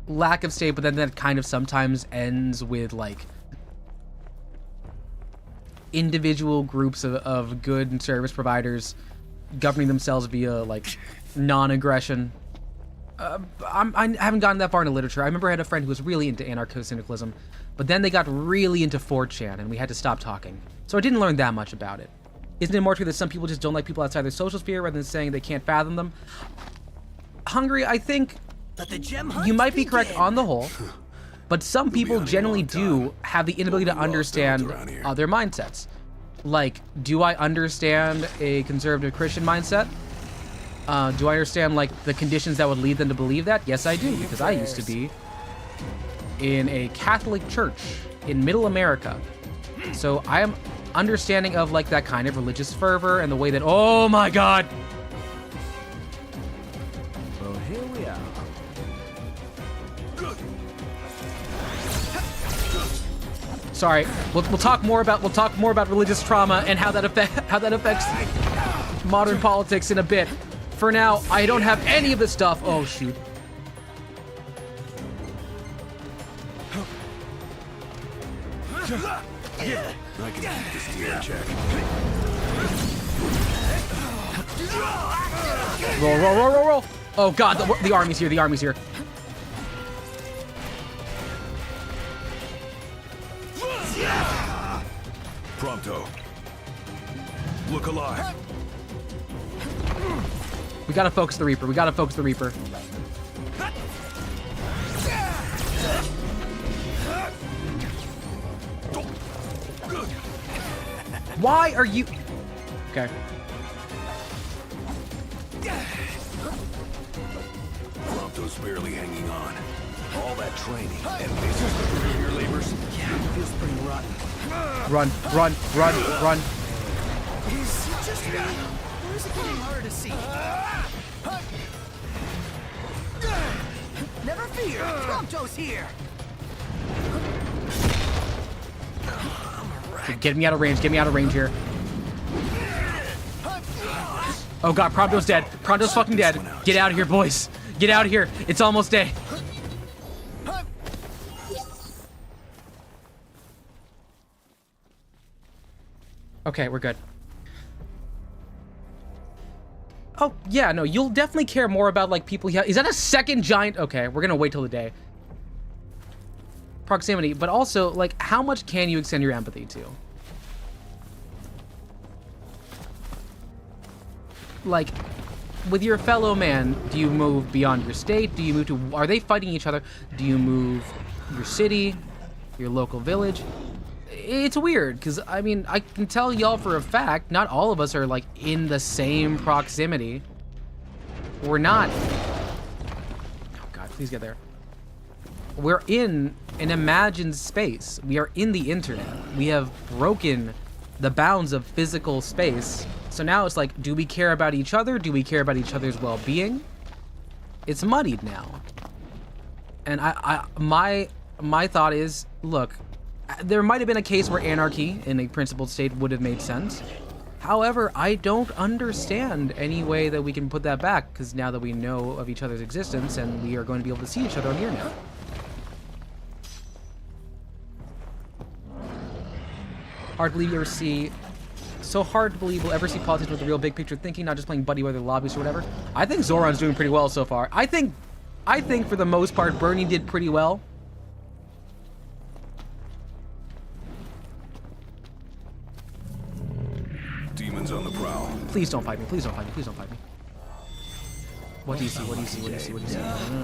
Lack of state, but then that kind of sometimes ends with, like, individual groups of good and service providers governing themselves via, like, non-aggression. I haven't gotten that far into literature. I remember I had a friend who was really into anarcho-syndicalism, but then they got really into 4chan, and we had to stop talking. So I didn't learn that much about it. Isn't it more true that some people just don't like people outside their social sphere rather than saying they can't fathom them? Hungry, I think... You might be correct on the whole, but some people generally do have the inability to understand other mindsets. Like, do I understand a conservative Christian mindset? Do I understand, like, the conditions that would lead them to believe that? Yes, I do, because I used to be in a Catholic church in Middle America. So I am understanding of, like, that kind of religious fervor and the way that, oh my God! Well, here we are. Sorry, we'll talk more about religious trauma and how that affects modern politics in a bit. For now, I don't have any of the stuff. Oh, shoot. I can keep this deal in check. Roll, roll, roll, roll, roll. Oh, God, the army's here. The army's here. Prompto. Look alive. We gotta focus the Reaper. We gotta focus the Reaper. Why are you... Okay. Prompto's barely hanging on. All that training and this is the fruit of your labors. Yeah, it feels pretty rotten. Run, run, run, run. Is it just me? Or is it getting harder to see? Never fear, Prompto's here. Get me out of range. Get me out of range here. Oh, God. Prompto's dead. Prompto's fucking dead. Get out of here, boys. Get out of here. It's almost day. Okay, we're good. Oh, yeah, no, you'll definitely care more about, like, people here. Is that a second giant? Okay, we're gonna wait till the day. Proximity, but also, like, how much can you extend your empathy to? Like, with your fellow man, do you move beyond your state? Do you move to... Are they fighting each other? Do you move your city? Your local village? It's weird, because, I mean, I can tell y'all for a fact, not all of us are, like, in the same proximity. We're not. Oh, God, please get there. We're in an imagined space. We are in the internet. We have broken the bounds of physical space. So now it's like, do we care about each other? Do we care about each other's well-being? It's muddied now. And my thought is, look, there might have been a case where anarchy in a principled state would have made sense. However, I don't understand any way that we can put that back, because now that we know of each other's existence and we are going to be able to see each other on the internet. Hard to believe you ever see... So hard to believe we'll ever see politics with the real big picture thinking, not just playing buddy weather lobbies or whatever. I think Zoran's doing pretty well so far. I think for the most part, Bernie did pretty well. Demons on the prowl. Please don't fight me. Please don't fight me. Please don't fight me. What do you see? What do you see? What do you see? What do you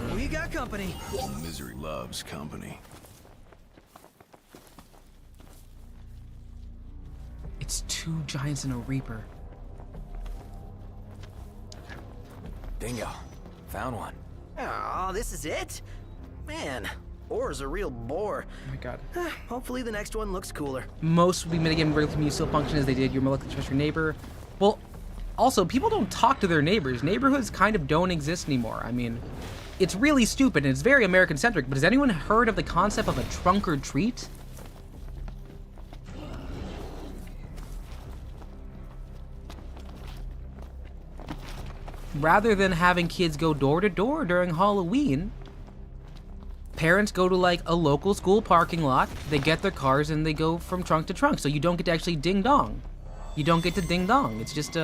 see? We got company. Misery loves company. It's 2 giants and a Reaper. Bingo. Found one. Oh, this is it? Man, Ore's a real bore. Oh my God. Hopefully the next one looks cooler. Most will be mitigated regular community still function as they did. You're more likely to trust your neighbor. Well, also, people don't talk to their neighbors. Neighborhoods kind of don't exist anymore. I mean, it's really stupid and it's very American-centric, but has anyone heard of the concept of a trunk or treat? Rather than having kids go door to door during Halloween, parents go to like a local school parking lot, they get their cars and they go from trunk to trunk. So you don't get to actually ding dong. You don't get to ding dong. It's just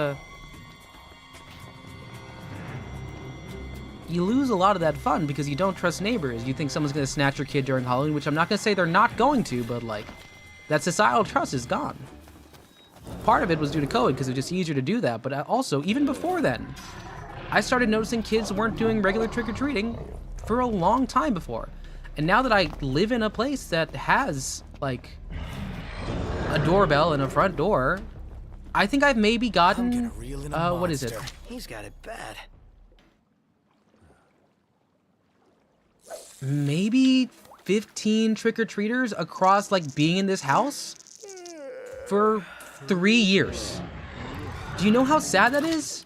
you lose a lot of that fun because you don't trust neighbors. You think someone's gonna snatch your kid during Halloween, which I'm not gonna say they're not going to, but like, that societal trust is gone. Part of it was due to COVID because it's just easier to do that, but also, even before then, I started noticing kids weren't doing regular trick-or-treating for a long time before. And now that I live in a place that has, like, a doorbell and a front door, I think I've maybe gotten, what is it? He's got it bad. Maybe 15 trick-or-treaters across, like, being in this house for 3 years. Do you know how sad that is?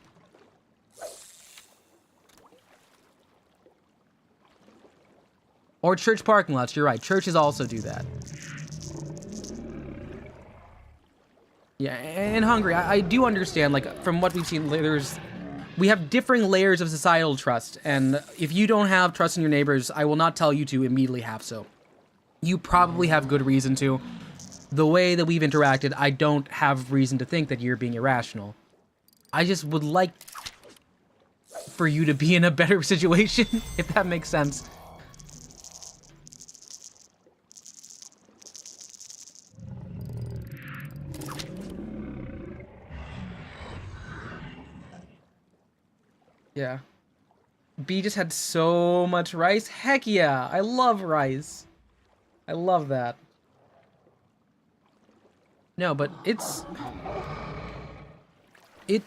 Or church parking lots, you're right. Churches also do that. Yeah, and Hungary, I do understand, like, from what we've seen, we have differing layers of societal trust, and if you don't have trust in your neighbors, I will not tell you to immediately have so. You probably have good reason to. The way that we've interacted, I don't have reason to think that you're being irrational. I just would like for you to be in a better situation, if that makes sense. Yeah. B just had so much rice. Heck yeah, I love rice. I love that. No, but it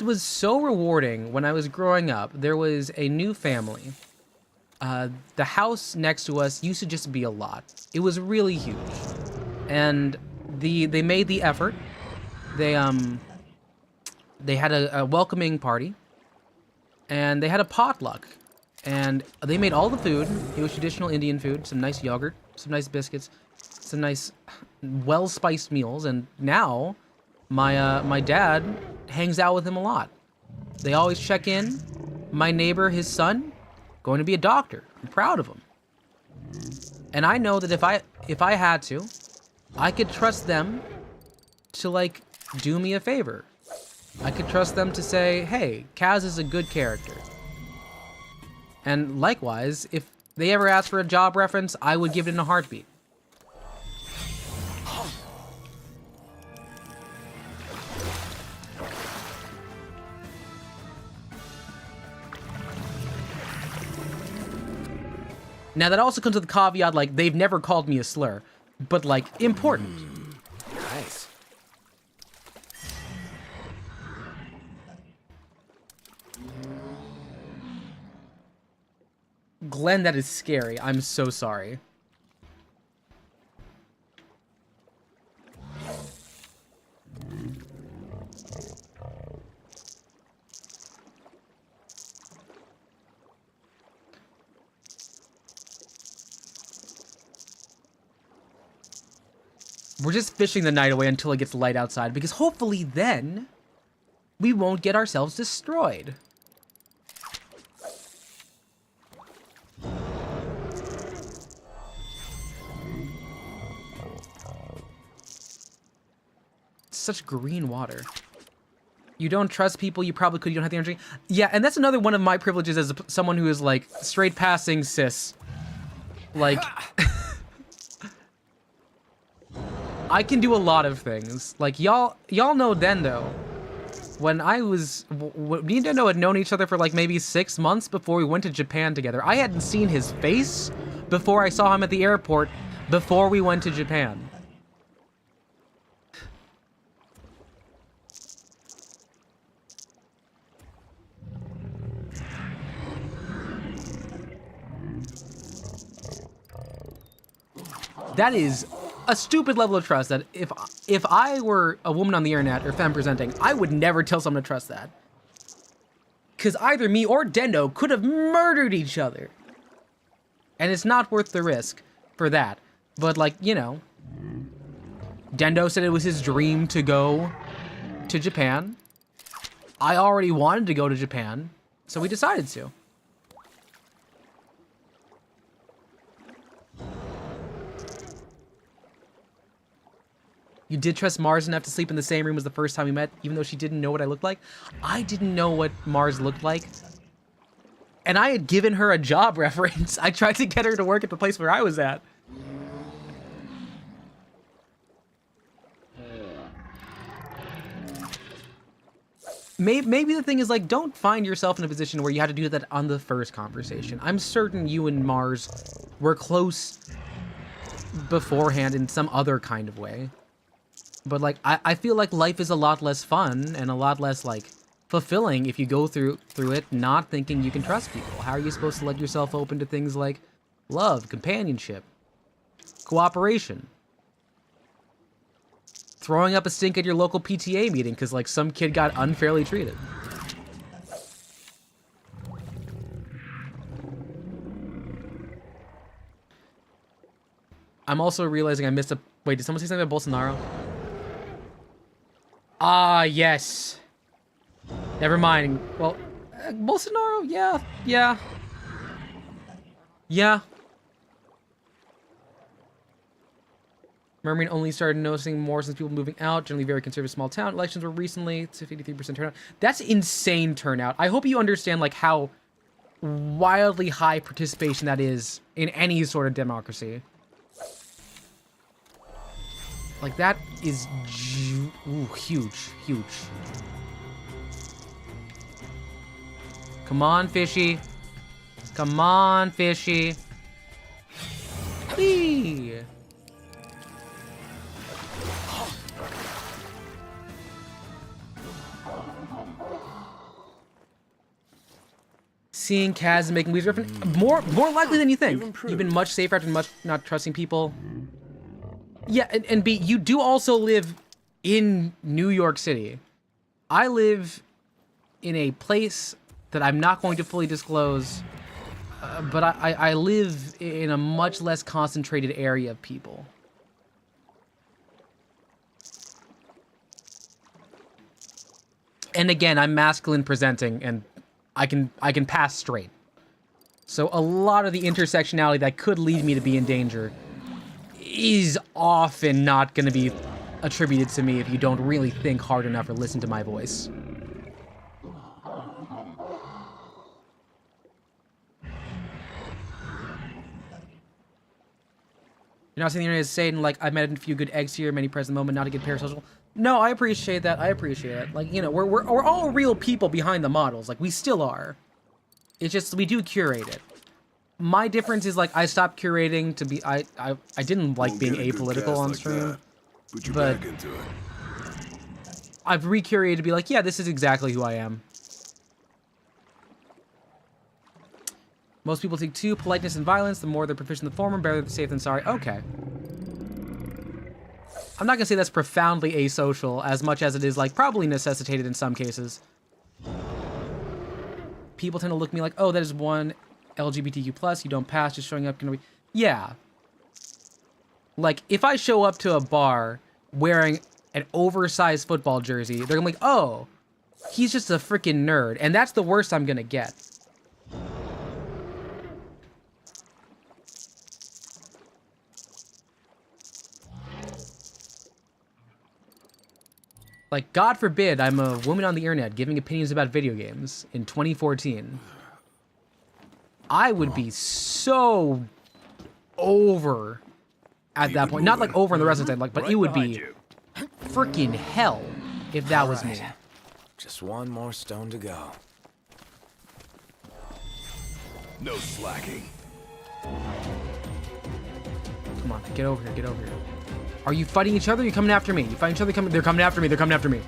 was so rewarding when I was growing up. There was a new family. The house next to us used to just be a lot. It was really huge. And they made the effort. They had a welcoming party. And they had a potluck. And they made all the food. It was traditional Indian food. Some nice yogurt, some nice biscuits, some nice well-spiced meals. And now my dad hangs out with him a lot. They always check in. My neighbor, his son, going to be a doctor. I'm proud of him. And I know that if I had to, I could trust them to, like, do me a favor. I could trust them to say, hey, Kaz is a good character. And likewise, if they ever ask for a job reference, I would give it in a heartbeat. Now, that also comes with the caveat, like, they've never called me a slur, but, like, important. Nice. Glenn, that is scary. I'm so sorry. We're just fishing the night away until it gets light outside, because hopefully then we won't get ourselves destroyed. Such green water. You don't trust people you probably could, you don't have the energy. Yeah, and that's another one of my privileges as someone who is, like, straight passing cis. Like, I can do a lot of things. Like, y'all know Dendo. When I was, me and Dendo had known each other for, like, maybe 6 months before we went to Japan together. I hadn't seen his face before I saw him at the airport before we went to Japan. That is a stupid level of trust that if I were a woman on the internet or femme presenting, I would never tell someone to trust that. Because either me or Dendo could have murdered each other. And it's not worth the risk for that. But, like, you know, Dendo said it was his dream to go to Japan. I already wanted to go to Japan, so we decided to. You did trust Mars enough to sleep in the same room as the first time we met, even though she didn't know what I looked like? I didn't know what Mars looked like. And I had given her a job reference. I tried to get her to work at the place where I was at. Maybe the thing is, like, don't find yourself in a position where you had to do that on the first conversation. I'm certain you and Mars were close beforehand in some other kind of way. But, like, I feel like life is a lot less fun and a lot less, like, fulfilling if you go through it not thinking you can trust people. How are you supposed to let yourself open to things like love, companionship, cooperation? Throwing up a stink at your local PTA meeting because, like, some kid got unfairly treated. I'm also realizing I missed a... Wait, did someone say something about Bolsonaro? Ah, yes. Never mind. Well, Bolsonaro, yeah. Mermaid only started noticing more since people moving out. Generally very conservative small town. Elections were recently. It's a 53% turnout. That's insane turnout. I hope you understand like how wildly high participation that is in any sort of democracy. Like that is huge. Come on, fishy. Come on, fishy. Whee! Seeing Kaz making movies more likely than you think. You've been much safer after much not trusting people. Yeah, and B, you do also live in New York City. I live in a place that I'm not going to fully disclose, but I live in a much less concentrated area of people. And again, I'm masculine presenting, and I can pass straight. So a lot of the intersectionality that could lead me to be in danger is often not going to be attributed to me if you don't really think hard enough or listen to my voice. You're not saying the internet is saying, like, I've met a few good eggs here, many present moment, not a good parasocial. No, I appreciate that. I appreciate it. Like, you know, we're all real people behind the models. Like, we still are. It's just, we do curate it. My difference is, like, I stopped curating to be, I didn't like being apolitical on stream. Put your But back into it. I've recurated to be like, yeah, this is exactly who I am. Most people take two, politeness and violence. The more they're proficient in the former, better safe than sorry. Okay. I'm not gonna say that's profoundly asocial as much as it is, like, probably necessitated in some cases. People tend to look at me like, oh, that is one LGBTQ+, you don't pass, just showing up can be... Yeah. Like, if I show up to a bar wearing an oversized football jersey, they're gonna be like, oh, he's just a freaking nerd. And that's the worst I'm gonna get. Like, God forbid I'm a woman on the internet giving opinions about video games in 2014. I would be so over at that point. Not like over in the rest of the time, like, but it would be freaking hell if that was me. Just one more stone to go. No slacking. Come on, get over here, get over here. Are you fighting each other? You're coming after me. You fighting each other? They're coming after me. They're coming after me.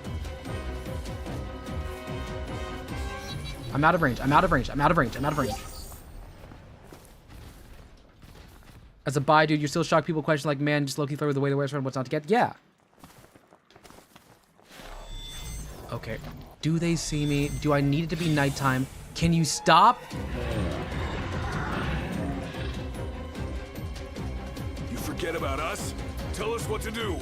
I'm out of range. I'm out of range. I'm out of range. I'm out of range. As a bi dude, you're still shocked people question like, man, just low-key flirt with the way the wears around what's not to get. Yeah. Okay. Do they see me? Do I need it to be nighttime? Can you stop? You forget about us? Tell us what to do.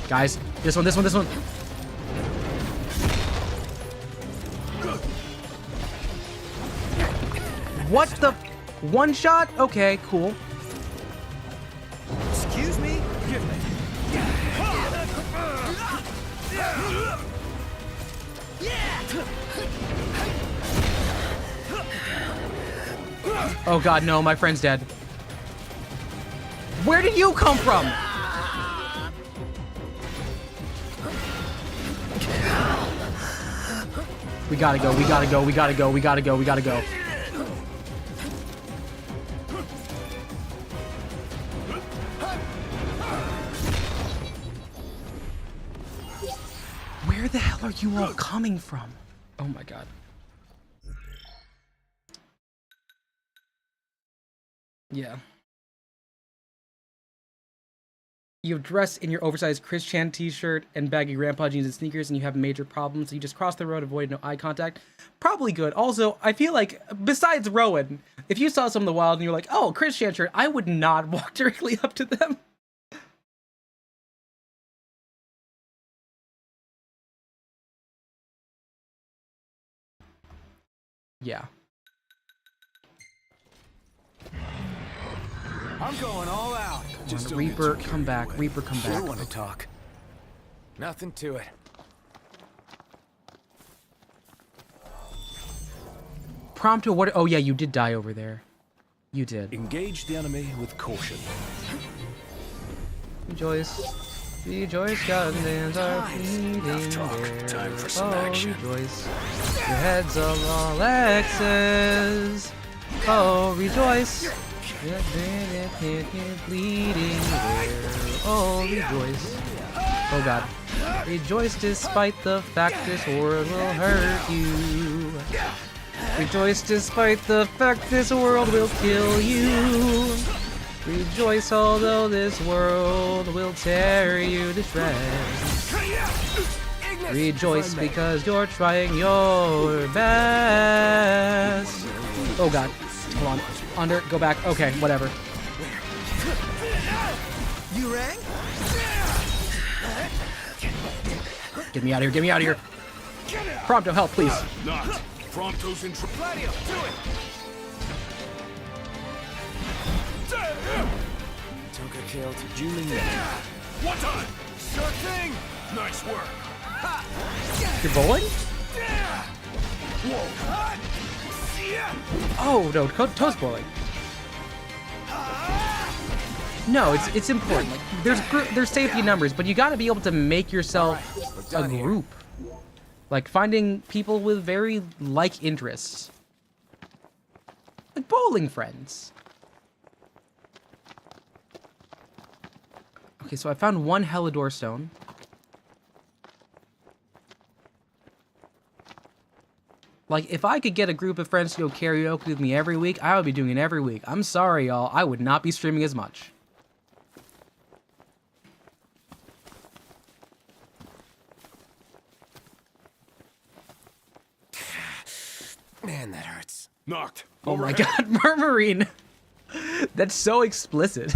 Guys, this one. What the? One shot? Okay, cool. Excuse me? Give me. Oh god, no, my friend's dead. Where did you come from? We gotta go, we gotta go, we gotta go, we gotta go, we gotta go. Where the hell are you all coming from? Oh my god. Yeah. You have dressed in your oversized Chris Chan t-shirt and baggy grandpa jeans and sneakers, and you have major problems. So you just cross the road, avoid no eye contact. Probably good. Also, I feel like, besides Rowan, if you saw some in the wild and you're like, oh, Chris Chan shirt, I would not walk directly up to them. Yeah. I'm going all out. Just Reaper, come back. Reaper, come back. I want to talk. Nothing to it. Prompto, what? Oh yeah, you did die over there. You did. Engage the enemy with caution. Rejoice. Rejoice, Gardens are bleeding there. Time for some action. Rejoice. Your heads of all X's. Oh, rejoice. Bleeding there. Oh, rejoice. Oh God. Rejoice despite the fact this world will hurt you. Rejoice despite the fact this world will kill you. Rejoice although this world will tear you to shreds. Rejoice because you're trying your best. Oh God. Hold on. Under. Go back. Okay, whatever. You rang? Get me out of here. Get me out of here. Prompto, help, please. Not. Prompto's in trouble. Gladio, do it! Tonka killed. Jonkling. One time. Sure thing! Nice work. You're bowling? Oh no, toast bowling. No, it's important. Like, there's safety numbers, but you got to be able to make yourself a group. Like finding people with very like interests, like bowling friends. Okay, so I found one Helidor stone. Like, if I could get a group of friends to go karaoke with me every week, I would be doing it every week. I'm sorry, y'all. I would not be streaming as much. Man, that hurts. Knocked. Oh my God, Murmurine. That's so explicit.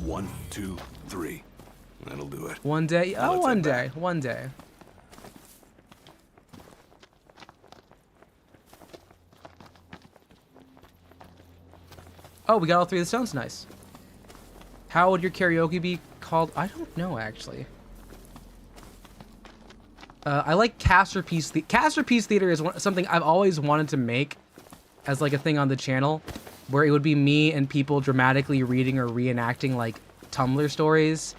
1, 2, 3. That'll do it. One day. Oh, one day. One day. Oh, we got all three of the stones. Nice. How would your karaoke be called? I don't know, actually. I like Casterpiece. Casterpiece Theater is something I've always wanted to make as like a thing on the channel, where it would be me and people dramatically reading or reenacting like Tumblr stories.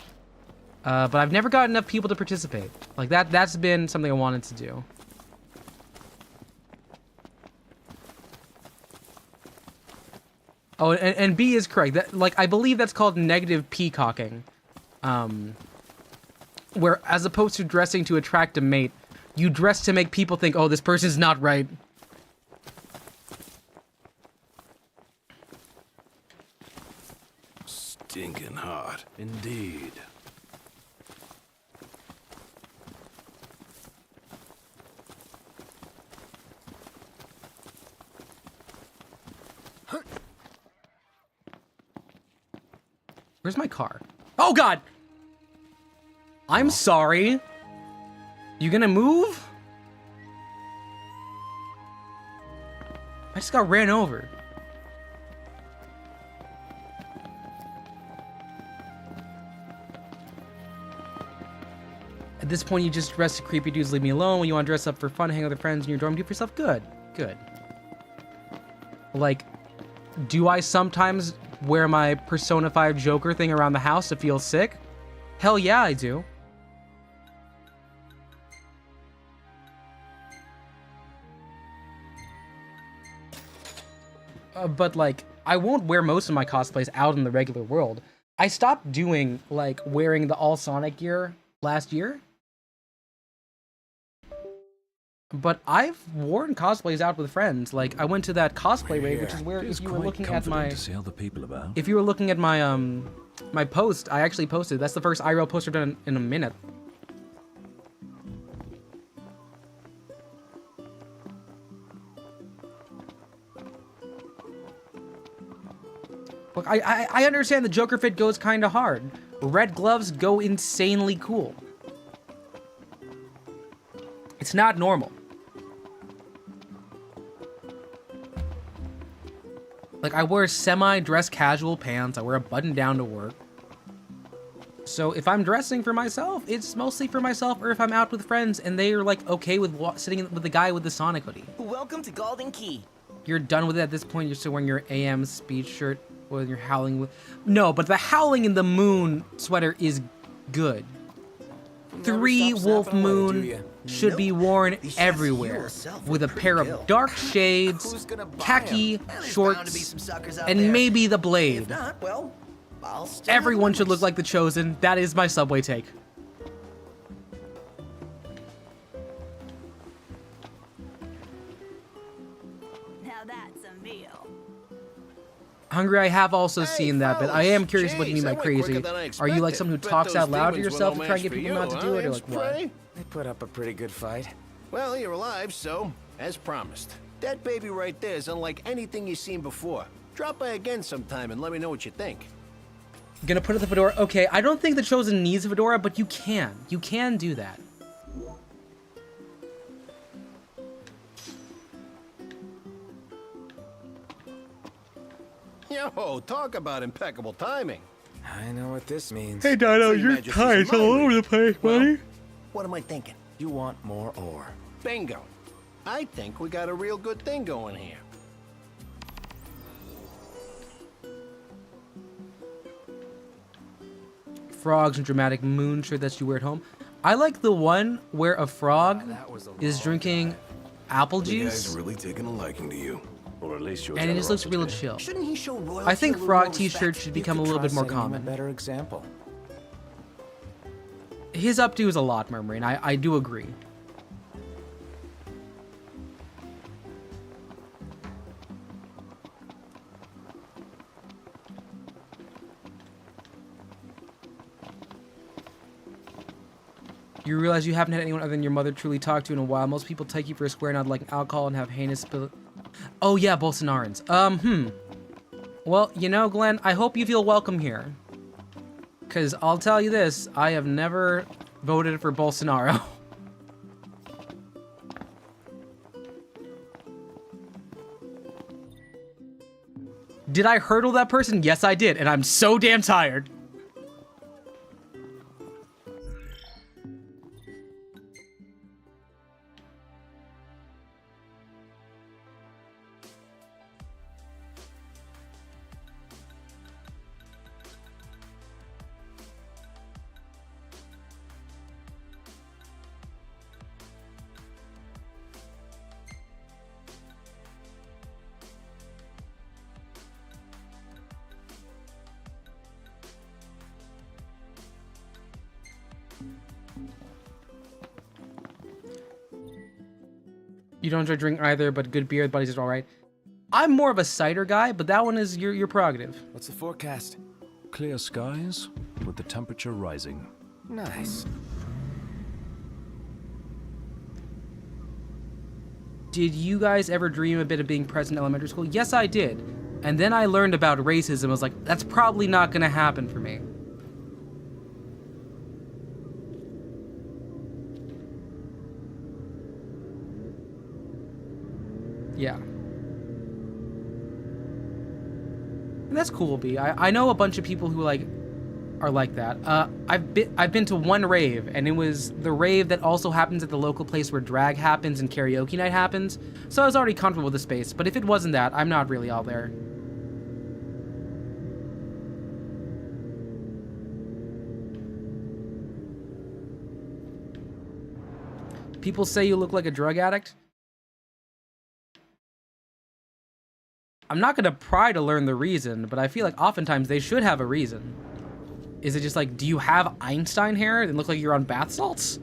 But I've never got enough people to participate. Like that's been something I wanted to do. Oh, and B is correct. That, like, I believe that's called negative peacocking. Where, as opposed to dressing to attract a mate, you dress to make people think, oh, this person's not right. Stinking hot, indeed. Where's my car? Oh, God! I'm sorry. You gonna move? I just got ran over. At this point, you just dress to creepy dudes, leave me alone. When you want to dress up for fun, hang with your friends in your dorm, do it for yourself. Good. Good. Like, do I sometimes wear my Persona 5 Joker thing around the house to feel sick? Hell yeah, I do. But, like, I won't wear most of my cosplays out in the regular world. I stopped doing, like, wearing the all Sonic gear last year. But I've worn cosplays out with friends. Like, I went to that cosplay raid, which is where, if you were looking at my... to see other people about. If you were looking at my my post. I actually posted. That's the first IRL post I've done in a minute. Look, I understand the Joker fit goes kind of hard. Red gloves go insanely cool. It's not normal. Like, I wear semi-dress casual pants. I wear a button down to work. So if I'm dressing for myself, it's mostly for myself, or if I'm out with friends and they are like okay with sitting with the guy with the Sonic hoodie. Welcome to Golden Key. You're done with it at this point. You're still wearing your AM speed shirt when you're howling with. No, but the Howling in the Moon sweater is good. 3 Wolf Moon should be worn everywhere with a pair of dark shades, khaki shorts, and maybe the blade. Everyone should look like the Chosen. That is my Subway take. Now that's a meal. Hungry, I have also seen that, but I am curious what you mean by crazy. Are you like someone who talks out loud to yourself to try and get people not to do it, or like what? They put up a pretty good fight. Well, you're alive, so, as promised. That baby right there is unlike anything you've seen before. Drop by again sometime and let me know what you think. Gonna put up the fedora? Okay, I don't think the Chosen needs a fedora, but you can. You can do that. Yo, talk about impeccable timing. I know what this means. Hey Dino, your tie's all over the place, buddy. What am I thinking? You want more ore. Bingo. I think we got a real good thing going here. Frogs and dramatic moon shirt that you wear at home. I like the one where a frog is drinking apple The juice, guy's really taking a liking to you. Or at least your and it just looks real generosity. chill. Shouldn't he show royalty I think a little frog more t-shirts respect? should become a little bit more common. A better example. His updo is a lot, Murmuring. I do agree. You realize you haven't had anyone other than your mother truly talk to in a while. Most people take you for a square nod like alcohol and have heinous Oh yeah, Bolsonarans. Well, you know, Glenn, I hope you feel welcome here. Because I'll tell you this, I have never voted for Bolsonaro. Did I hurdle that person? Yes, I did, and I'm so damn tired. You don't enjoy drink either, but good beer, buddies, is all right. I'm more of a cider guy, but that one is your prerogative. What's the forecast? Clear skies, with the temperature rising. Nice. Did you guys ever dream a bit of being president in elementary school? Yes, I did. And then I learned about racism. I was like, that's probably not gonna happen for me. Yeah. And that's cool, B. I know a bunch of people who like are like that. I've been to one rave, and it was the rave that also happens at the local place where drag happens and karaoke night happens. So I was already comfortable with the space. But if it wasn't that, I'm not really all there. People say you look like a drug addict. I'm not gonna pry to learn the reason, but I feel like oftentimes they should have a reason. Is it just like, do you have Einstein hair and look like you're on bath salts?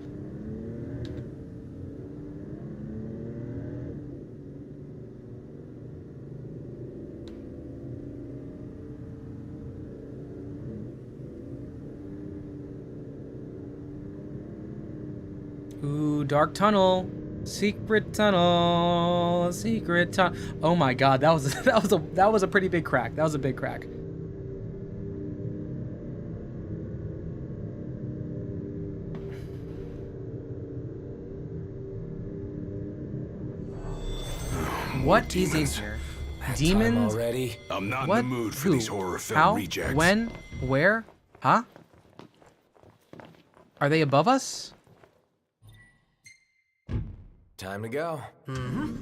Ooh, dark tunnel. Secret tunnel. Secret tunnel. Oh my god, that was a pretty big crack. That was a big crack. What is in here? Demons? Already? I'm not What? in the mood for Who? these horror film How? rejects. When? Where? Huh? Are they above us? Time to go. Mm-hmm.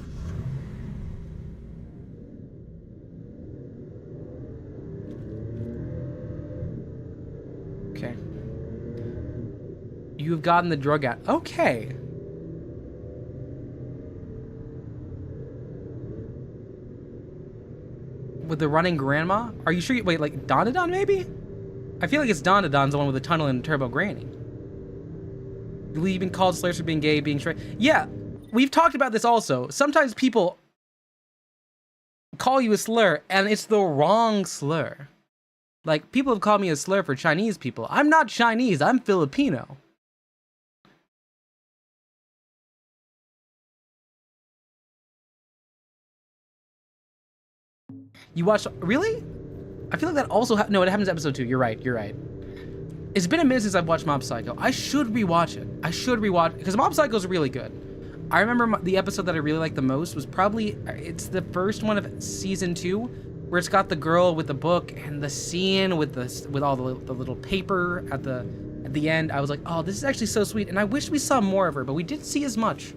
Okay. You've gotten the drug out. Okay. With the running grandma? Are you sure you, wait, like Donadon maybe? I feel like it's Donadon's the one with the tunnel and Turbo Granny. You've been called slurs for being gay, being straight. Yeah, we've talked about this also. Sometimes people call you a slur and it's the wrong slur. Like, people have called me a slur for Chinese people. I'm not Chinese, I'm Filipino. You watched, really? I feel like that also, no, it happens in episode 2. You're right, you're right. It's been a minute since I've watched Mob Psycho. I should rewatch it. I should rewatch it, because Mob Psycho's really good. I remember the episode that I really liked the most was probably, it's the first one of season 2, where it's got the girl with the book and the scene with all the little paper at the end. I was like, oh, this is actually so sweet, and I wish we saw more of her, but we didn't see as much.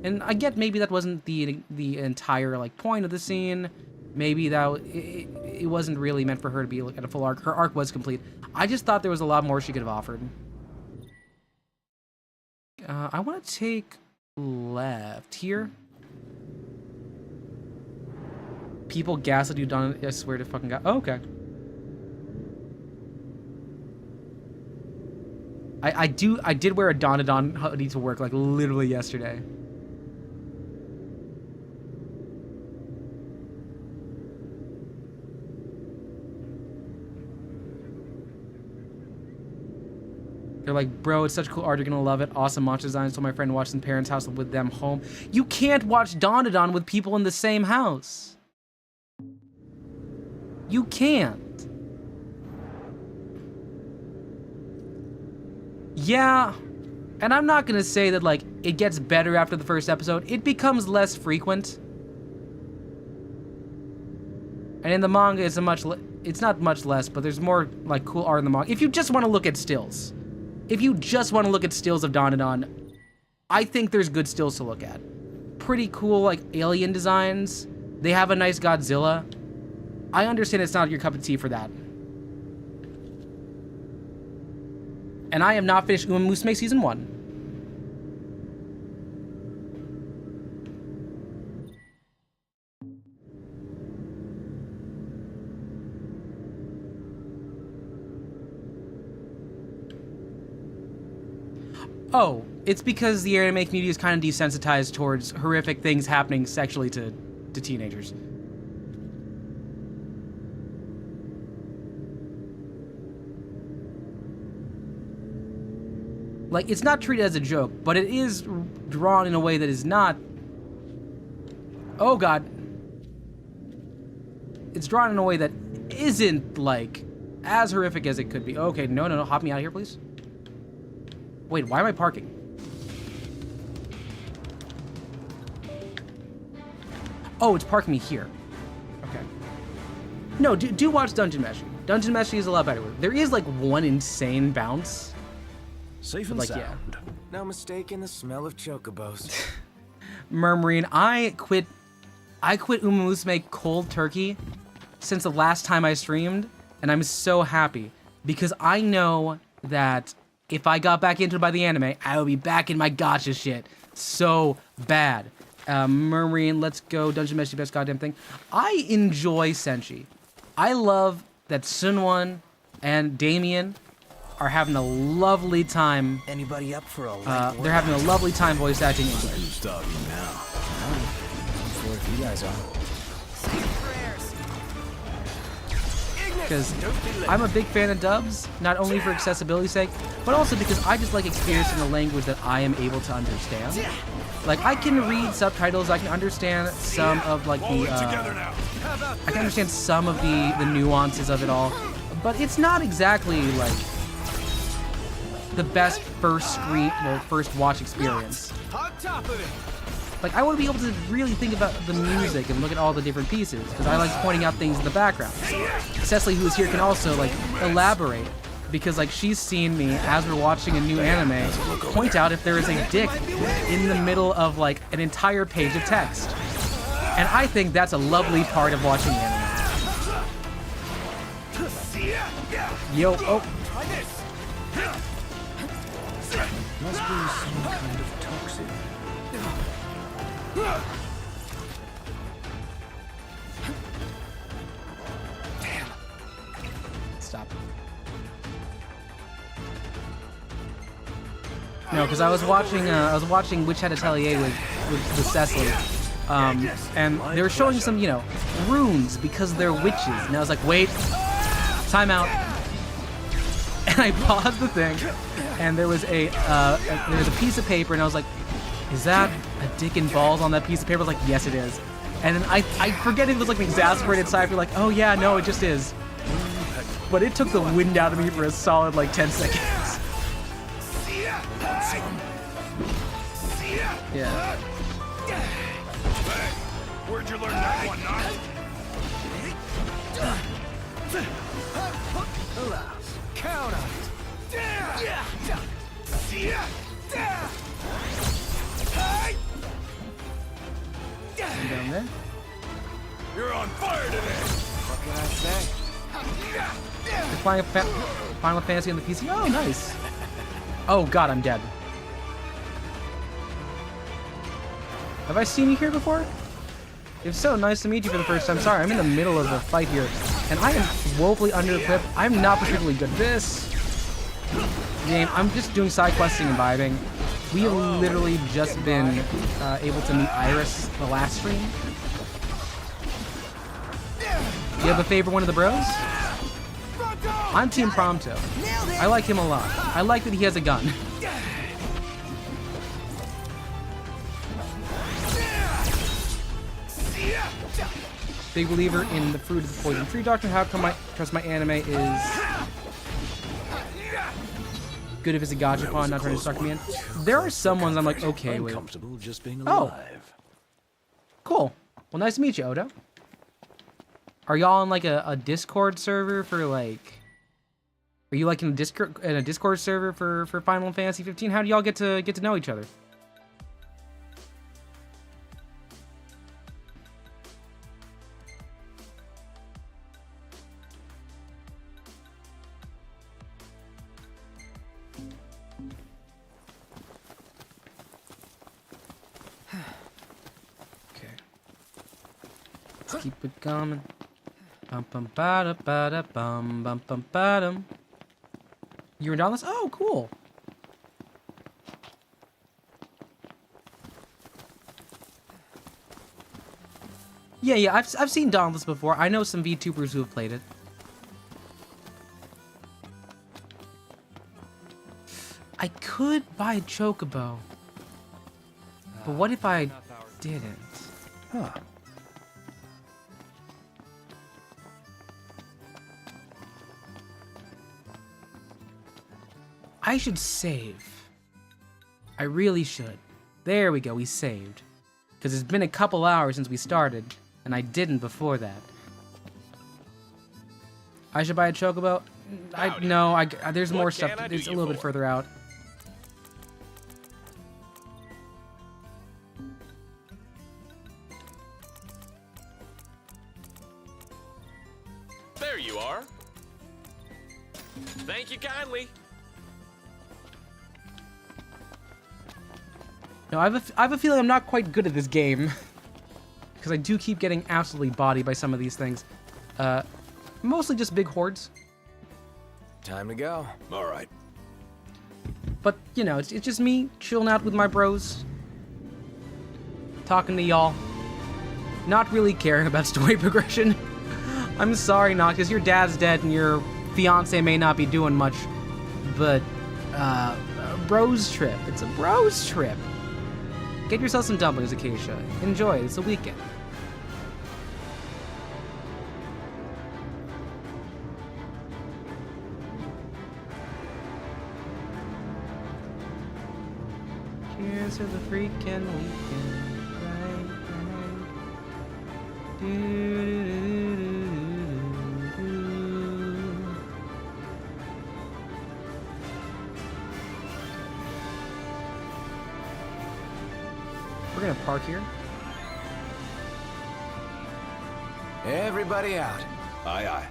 And I get maybe that wasn't the entire like point of the scene. Maybe that it wasn't really meant for her to be like, at a full arc. Her arc was complete. I just thought there was a lot more she could have offered. I want to take left here. People gaslit you, Don. I swear to fucking God. Oh, okay. I did wear a Donadon hoodie to work like literally yesterday. They're like, bro, it's such cool art, you're gonna love it. Awesome monster designs. Told my friend to watch in parents' house with them home. You can't watch Donadon with people in the same house. You can't. Yeah, and I'm not gonna say that like it gets better after the first episode. It becomes less frequent. And in the manga, it's not much less, but there's more like cool art in the manga. If you just want to look at stills. If you just want to look at stills of Donadon, I think there's good stills to look at. Pretty cool, like, alien designs. They have a nice Godzilla. I understand it's not your cup of tea for that. And I am not finished Uma Musume Season 1. Oh, it's because the anime community is kind of desensitized towards horrific things happening sexually to teenagers. Like, it's not treated as a joke, but it is drawn in a way that is not... Oh, God. It's drawn in a way that isn't, like, as horrific as it could be. Okay, no, hop me out of here, please. Wait, why am I parking? Oh, it's parking me here. Okay. No, do watch Dungeon Meshi. Dungeon Meshi is a lot better. There is like one insane bounce. Safe and like, sound. Yeah. No mistaking the smell of chocobos. Murmuring, I quit Uma Musume cold turkey since the last time I streamed, and I'm so happy because I know that if I got back into it by the anime, I would be back in my gacha shit so bad. Murmuring, let's go. Dungeon Meshi, best goddamn thing. I enjoy Senshi. I love that Sunwon and Damien are having a lovely time. Anybody up for a they're having a lovely time voice acting English. Who's talking now? I'm for if you guys are. Say your prayers. because I'm a big fan of dubs, not only for accessibility's sake, but also because I just like experiencing a language that I am able to understand. Like, I can read subtitles, I can understand some of, like, the, I can understand some of the nuances of it all, but it's not exactly, like, the best first watch experience. Like, I want to be able to really think about the music and look at all the different pieces, because I like pointing out things in the background. Cecily, who is here, can also, like, elaborate, because, like, she's seen me, as we're watching a new anime, point out if there is a dick in the middle of, like, an entire page of text. And I think that's a lovely part of watching anime. Yo, oh. Must be some kind of toxin. Damn. Stop. No, because I was watching Witch Hat Atelier with Cecily, and they were showing some, you know, runes because they're witches, and I was like, wait, time out. And I paused the thing, and there was a piece of paper, and I was like, is that a dick and balls on that piece of paper? I was like, yes, it is. And then I forget if it was like an exasperated sigh for like, oh yeah, no, it just is. But it took the wind out of me for a solid like 10 seconds. Yeah. Where'd you learn that one, Count on Down there. You're on fire today. What can I say? The Final Fantasy on the PC. Oh, nice. Oh god, I'm dead. Have I seen you here before? If so, nice to meet you for the first time. Sorry, I'm in the middle of a fight here, and I am woefully under-equipped. I'm not particularly good at this game. I'm just doing side questing and vibing. We have literally just been able to meet Iris the last stream. You have a favorite one of the bros? I'm Team Prompto. I like him a lot. I like that he has a gun. Big believer in the fruit of the poison tree doctrine. How come I trust my anime is good if it's a gachapon, not trying to suck me in? There are some ones I'm like okay with. Just being Oh, alive. cool. Well, nice to meet you, Odo. Are y'all on like a Discord server for like? Are you like in a Discord server for Final Fantasy 15? How do y'all get to know each other? Keep it coming. Bum bum ba da bum bum bum ba dum. You were Dauntless? Oh, cool. Yeah, I've seen Dauntless before. I know some VTubers who have played it. I could buy a chocobo. But what if I didn't? Huh. I should save. I really should. There we go, we saved. Because it's been a couple hours since we started, and I didn't before that. I should buy a chocobo? No, there's more stuff. It's a little bit further out. There you are. Thank you kindly. No, I have a feeling I'm not quite good at this game. Because I do keep getting absolutely bodied by some of these things. Mostly just big hordes. Time to go. All right. But, you know, it's just me chilling out with my bros. Talking to y'all. Not really caring about story progression. I'm sorry, Noctis. Your dad's dead and your fiance may not be doing much, but bros trip. It's a bros trip. Get yourself some dumplings, Acacia. Enjoy. It's a weekend. Cheers to the freaking weekend. Right, right. We're gonna park here. Everybody out. Aye, aye.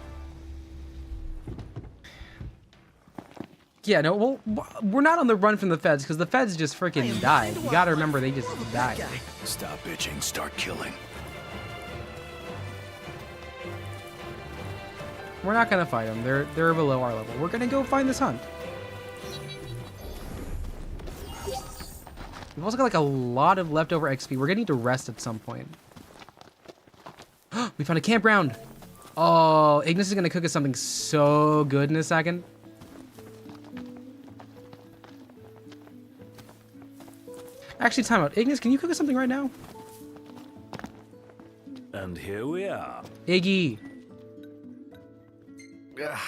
Yeah, no, well, we're not on the run from the feds because the feds just freaking died. You gotta remember they just died. Stop bitching, start killing. We're not gonna fight them. They're below our level. We're gonna go find this hunt. We've also got like a lot of leftover XP. We're gonna need to rest at some point. We found a campground. Oh, Ignis is gonna cook us something so good in a second. Actually, time out. Ignis, can you cook us something right now? And here we are. Iggy. Ugh,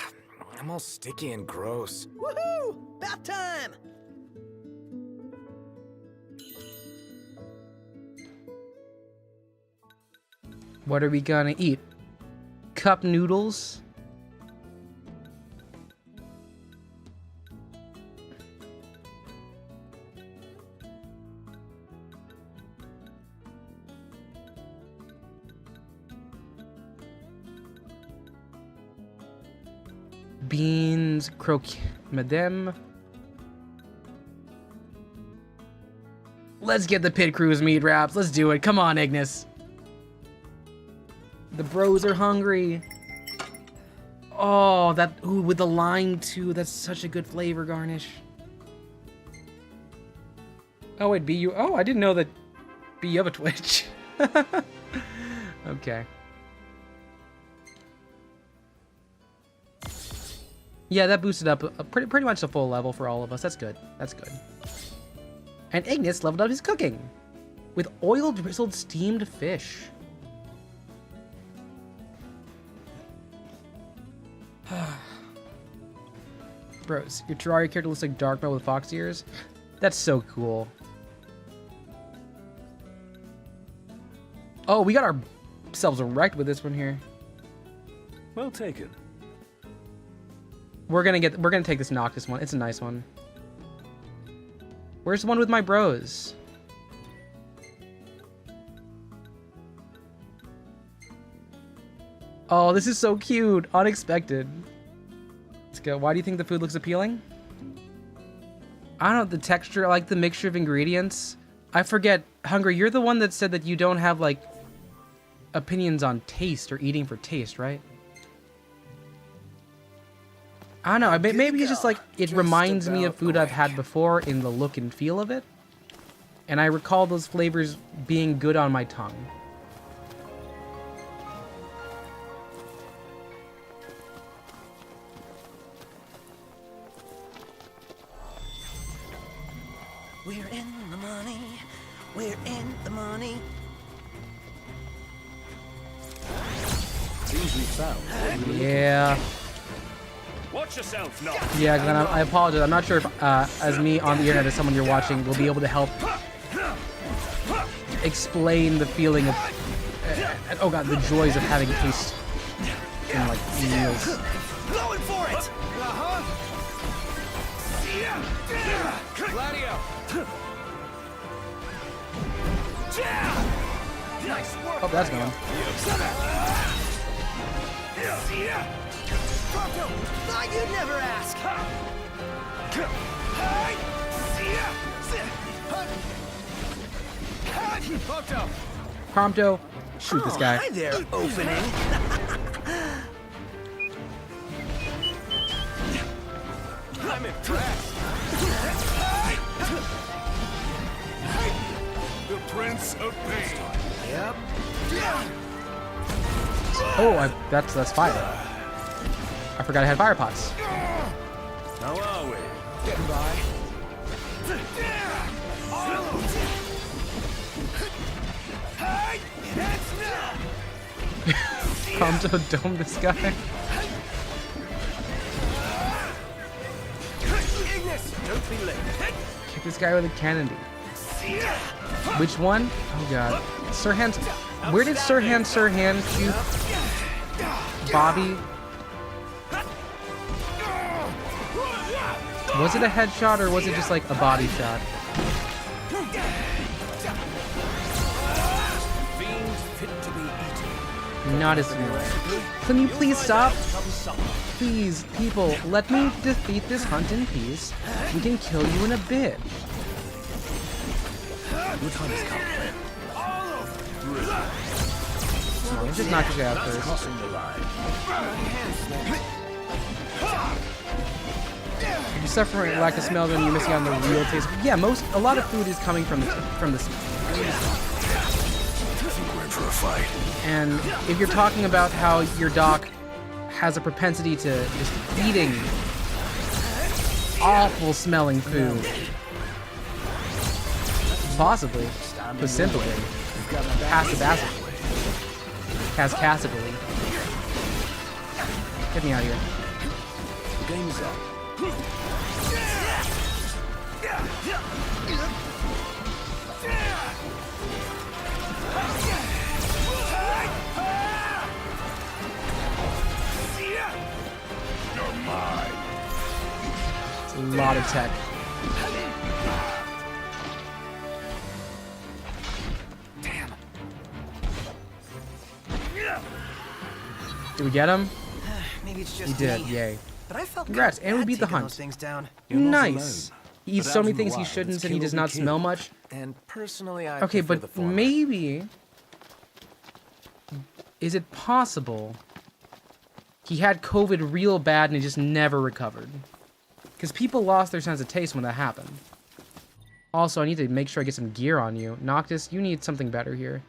I'm all sticky and gross. Woohoo! Bath time! What are we gonna eat? Cup noodles? Beans, croquet, madame. Let's get the pit crew's meat wraps. Let's do it. Come on, Ignis. The bros are hungry. Oh, that, ooh, with the lime too. That's such a good flavor garnish. Oh, wait, BU. Oh, I didn't know that BU have a Twitch. Okay. Yeah, that boosted up pretty much a full level for all of us. That's good. That's good. And Ignis leveled up his cooking with oil drizzled steamed fish. Bros, your Terraria character looks like Dark Mode with fox ears. That's so cool. Oh, we got ourselves wrecked with this one here. Well taken. We're gonna take this Noctis one. It's a nice one. Where's the one with my bros? Oh, this is so cute. Unexpected. Let's go. Why do you think the food looks appealing? I don't know, the texture, I like the mixture of ingredients. I forget, Hungry, you're the one that said that you don't have, like, opinions on taste or eating for taste, right? I don't know, maybe it's just like, it reminds me of food I've had before in the look and feel of it. And I recall those flavors being good on my tongue. We're in the money. We're in the money. Seems we found. Yeah. Watch yourself, no. Yeah, Glenn, I apologize. I'm not sure if, as me on the internet, as someone you're watching, will be able to help explain the feeling of, oh god, the joys of having taste in, like, meals. Going for it! Gladio! Nice work! Oh, that's gone. Pronto! Thought you'd never ask! Pronto! Prompto, shoot this guy. Hi there, opening! I'm impressed! The Prince of Pain. Yep. Oh, that's fire. I forgot I had fire pots. How are we? Getting by. Come to dome this guy. Don't be late. Kick this guy with a cannon. Which one? Oh god. Sirhan. Where did Sirhan shoot Bobby? Was it a headshot or was it just like a body shot? Not as smooth. Can you please stop? Please, people, let me defeat this hunt in peace. We can kill you in a bit. Good hunt is coming. No, just knock this guy out first. Crossing the line. If you suffer from lack of smell, then you're missing out on the real taste. Yeah, a lot of food is coming from the smell. We're in for a fight. And if you're talking about how your doc has a propensity to just eating awful smelling food, possibly, but simply, passive acid. KazCassidy. Get me out of here. The game is up. You're mine. It's a lot of tech. Did we get him? Maybe it's just We did, me. yay. But I felt Congrats, kinda and we bad beat the taking hunt. those things down. Nice. He eats But so out many in the things he wild, shouldn't it's and he kill does or be not smell killed. much. And personally, I Okay, prefer the but former. maybe... Is it possible he had COVID real bad and he just never recovered? Because people lost their sense of taste when that happened. Also, I need to make sure I get some gear on you. Noctis, you need something better here.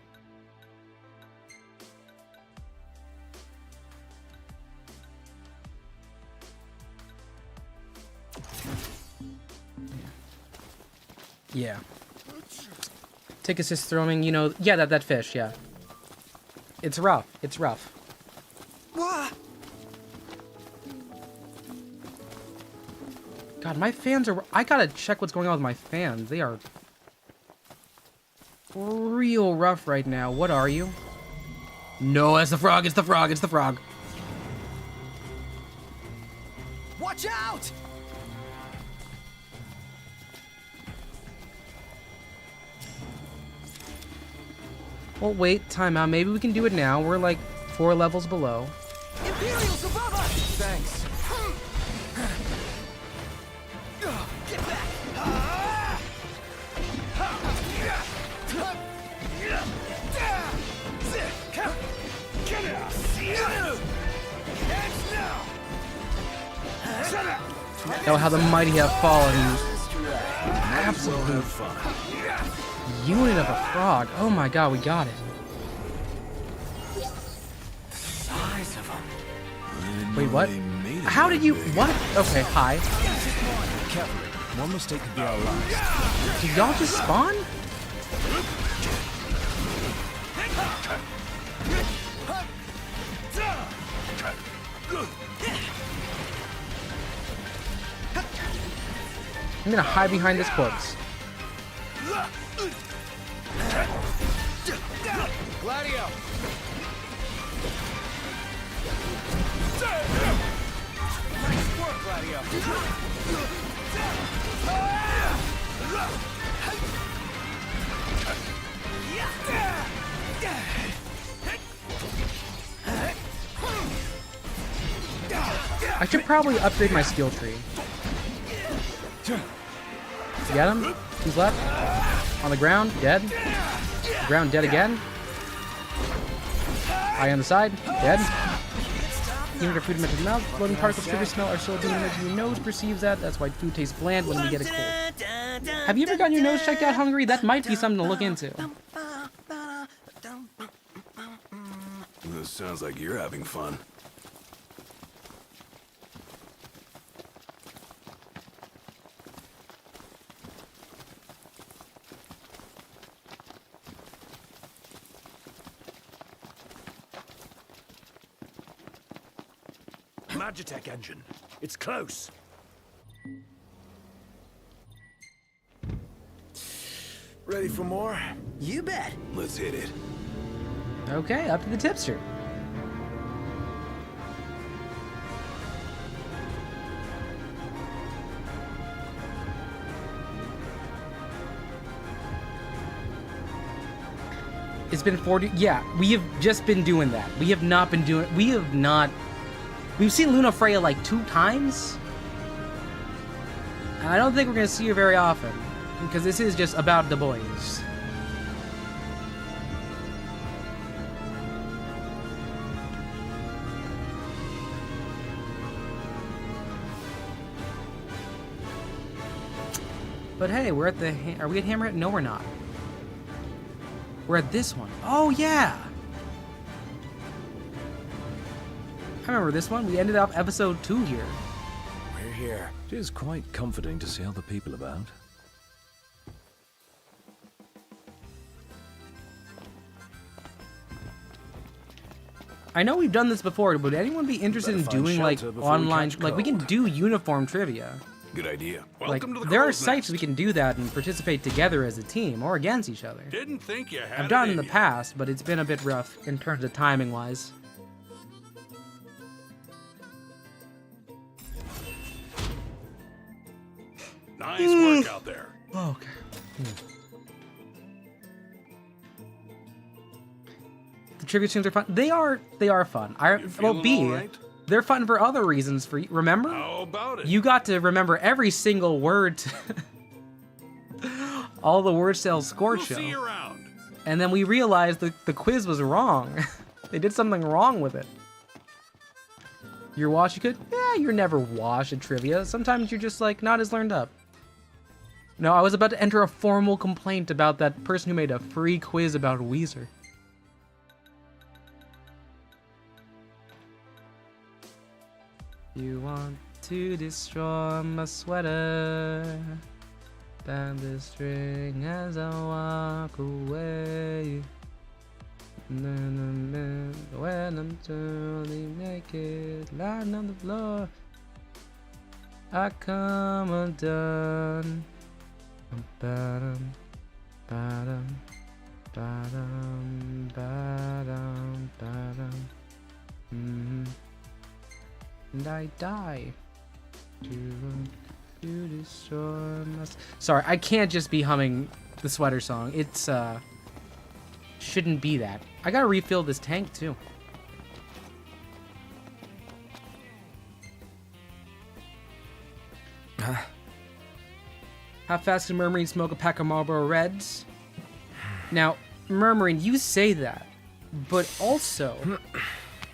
Yeah. Take assist throwing, you know, yeah, that fish, yeah. It's rough. It's rough. God, my fans are... I gotta check what's going on with my fans. They are real rough right now. What are you? No, it's the frog. It's the frog. It's the frog. Watch out! Well, wait. Time out. Maybe we can do it now. We're like 4 levels below. Imperials above us! Thanks. Get back! Oh, how the mighty have fallen. Absolute unit of a frog. Oh my god, we got it. Size of them. Wait, what? How did you... What? Okay, hi. Carefully. One mistake could be our last. Did y'all just spawn? I'm gonna hide behind this corpse. Gladio! Nice work, Gladio! I should probably upgrade my skill tree. Get him? Who's left? On the ground, dead. Ground, dead again. Eye on the side, dead. Unit of food enters your mouth. Floating particles sugar smell are still being emitted. Your nose perceives that. That's why food tastes bland when we get it cold. Have you ever gotten your nose checked out hungry? That might be something to look into. The Sounds like you're having fun. Magitech engine. It's close. Ready for more? You bet. Let's hit it. Okay, up to the tipster. It's been 40. Yeah, we have just been doing that. We have not been doing. We have not. We've seen Luna Freya like 2 times. And I don't think we're going to see her very often. Because this is just about the boys. But hey, we're at the... Are we at Hammerhead? No, we're not. We're at this one. Oh, yeah! I remember this one. We ended up episode 2 here. We're here. It is quite comforting to see other people about. I know we've done this before, but would anyone be interested in doing like online, like we can do uniform trivia. Good idea. Like there are sites we can do that and participate together as a team or against each other. Didn't think you had I've done it in the past, but it's been a bit rough in terms of timing wise. Nice work out there. Okay. The trivia streams are fun. They are fun. They're fun for other reasons. For remember? How about it? You got to remember every single word. All the word sales score show. See you around. And then we realized that the quiz was wrong. They did something wrong with it. You're wash, you could? Yeah, you're never wash at trivia. Sometimes you're just like not as learned up. No, I was about to enter a formal complaint about that person who made a free quiz about Weezer. You want to destroy my sweater, down the string as I walk away. When I'm totally naked, lying on the floor, I come undone. Ba-dum, ba-dum, ba-dum, ba-dum, ba-dum. And I die to destroy my... Sorry, I can't just be humming the sweater song. It's shouldn't be that. I gotta refill this tank too. How fast can Murmuring smoke a pack of Marlboro Reds? Now, Murmuring, you say that, but also,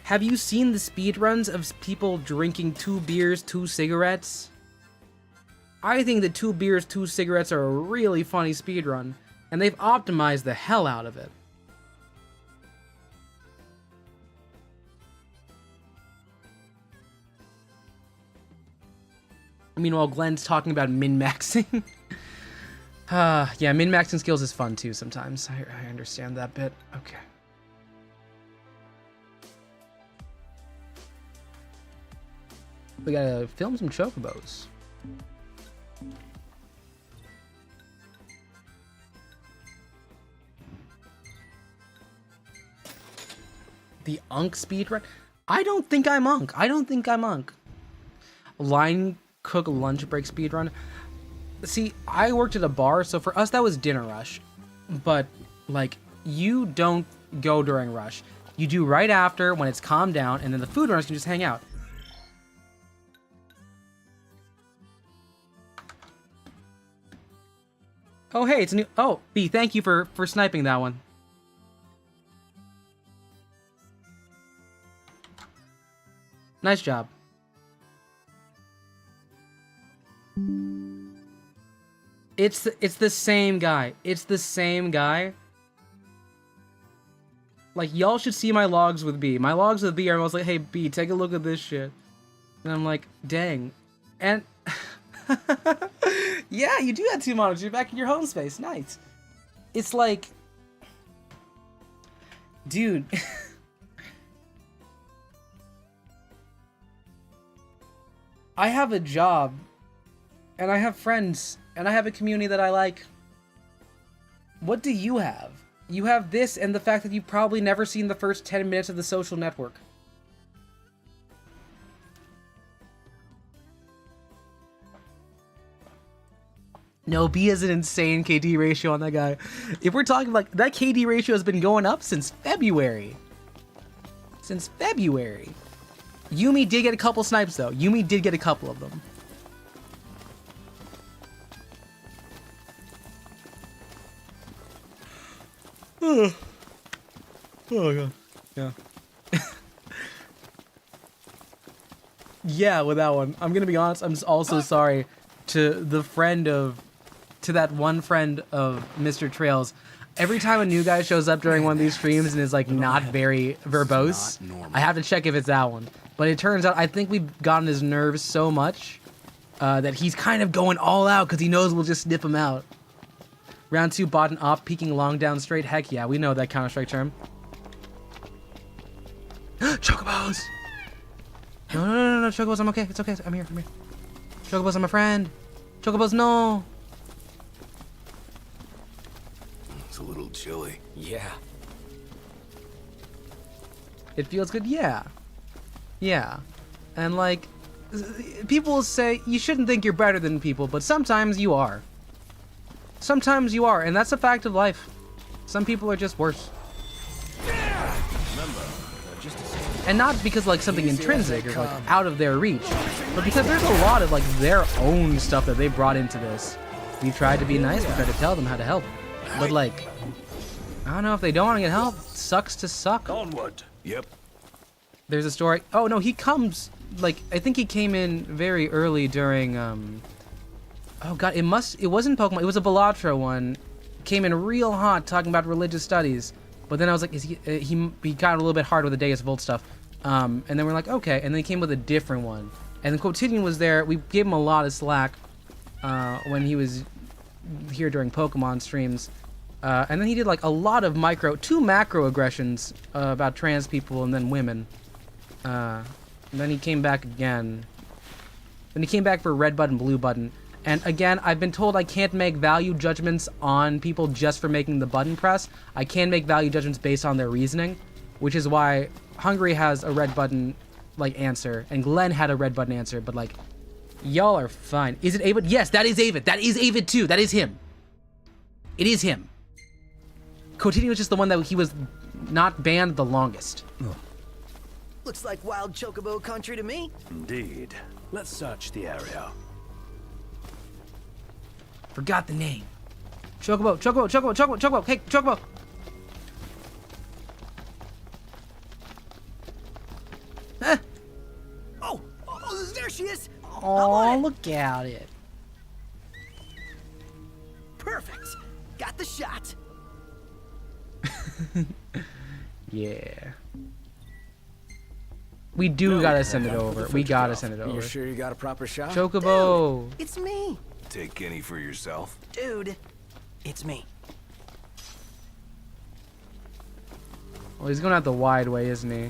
have you seen the speedruns of people drinking 2 beers, 2 cigarettes? I think that 2 beers, 2 cigarettes are a really funny speedrun, and they've optimized the hell out of it. Meanwhile, Glenn's talking about min-maxing. Yeah, min-maxing skills is fun too sometimes. I understand that bit. Okay. We gotta film some chocobos. The Unk speedrun? I don't think I'm Unk. I don't think I'm Unk. Line cook lunch break speedrun. See, I worked at a bar, so for us that was dinner rush. But, like, you don't go during rush. You do right after when it's calmed down, and then the food runners can just hang out. Oh, hey, it's a new... Oh, B, thank you for sniping that one. Nice job. It's the same guy. It's the same guy. Like, y'all should see my logs with B. My logs with B are almost like, hey, B, take a look at this shit. And I'm like, dang. And... yeah, you do have 2 monitors. You're back in your home space. Nice. It's like... Dude... I have a job, and I have friends, and I have a community that I like. What do you have? You have this and the fact that you've probably never seen the first 10 minutes of The Social Network. No, B has an insane KD ratio on that guy. If we're talking like, that KD ratio has been going up since February. Since February. Yumi did get a couple snipes though. Yumi did get a couple of them. Oh god. Yeah. Yeah, with that one. I'm gonna be honest, I'm also sorry to that one friend of Mr. Trails. Every time a new guy shows up during one of these streams and is like not very verbose, I have to check if it's that one. But it turns out I think we've gotten his nerves so much that he's kind of going all out because he knows we'll just snip him out. Round 2 bot and op, peeking long down straight. Heck yeah, we know that Counter-Strike term. Chocobos! No, Chocobos, I'm okay. It's okay. I'm here. Chocobos, I'm a friend. Chocobos, no! It's a little chilly. Yeah. It feels good? Yeah. Yeah. And like, people say you shouldn't think you're better than people, but sometimes you are. Sometimes you are, and that's a fact of life. Some people are just worse. And not because like something intrinsic or like out of their reach, but because there's a lot of like their own stuff that they brought into this. We tried to be nice, we tried to tell them how to help. But like, I don't know, if they don't want to get help, it sucks to suck. Onward. Yep. There's a story. Oh no, he comes, like, I think he came in very early during, oh god, it wasn't Pokemon, it was a Balatro one. Came in real hot talking about religious studies. But then I was like, he got a little bit hard with the Deus Vult stuff. And then we're like, okay. And then he came with a different one. And then Quotidian was there. We gave him a lot of slack when he was here during Pokemon streams. And then he did like a lot of two macro aggressions about trans people and then women. And then he came back again. Then he came back for Red Button, Blue Button. And again, I've been told I can't make value judgments on people just for making the button press. I can make value judgments based on their reasoning, which is why Hungry has a red button like answer, and Glenn had a red button answer, but like, y'all are fine. Is it Avid? Yes, that is Avid. That is Avid too. That is him. It is him. Coutinho was just the one that he was not banned the longest. Ugh. Looks like wild chocobo country to me. Indeed. Let's search the area. Forgot the name. Chocobo, Chocobo, Chocobo, Chocobo, Chocobo. Hey, Chocobo. Huh? Oh, there she is. Oh, look at it. Perfect. Got the shot. Yeah. We gotta send it over. We gotta send it over. You sure you got a proper shot? Chocobo. Dude, it's me. Take any for yourself. Dude, it's me. Well, he's going out the wide way, isn't he?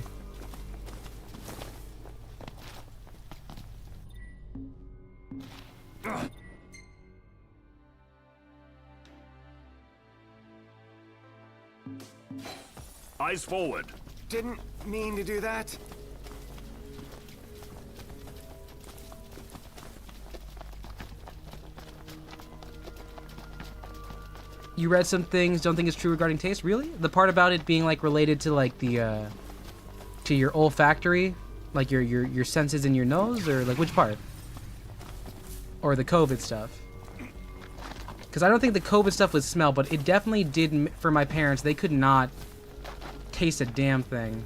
Eyes forward. Didn't mean to do that. You read some things, don't think it's true regarding taste? Really? The part about it being like related to like the to your olfactory, like your senses in your nose, or like which part? Or the COVID stuff? Because I don't think the COVID stuff was smell, but it definitely did for my parents. They could not taste a damn thing.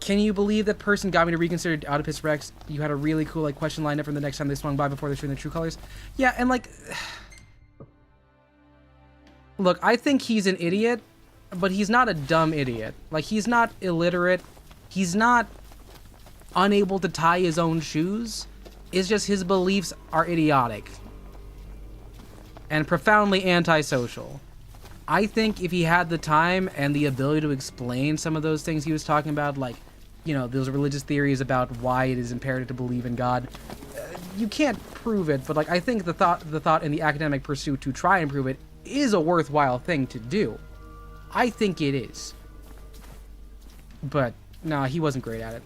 Can you believe that person got me to reconsider Oedipus Rex? You had a really cool like question lined up for the next time they swung by before they're showing their true colors. Yeah, and like, look, I think he's an idiot, but he's not a dumb idiot. Like, he's not illiterate. He's not unable to tie his own shoes. It's just his beliefs are idiotic and profoundly antisocial. I think if he had the time and the ability to explain some of those things he was talking about, like, you know, those religious theories about why it is imperative to believe in God, you can't prove it, but like, I think the thought in the academic pursuit to try and prove it is a worthwhile thing to do. I think it is. But, nah, he wasn't great at it.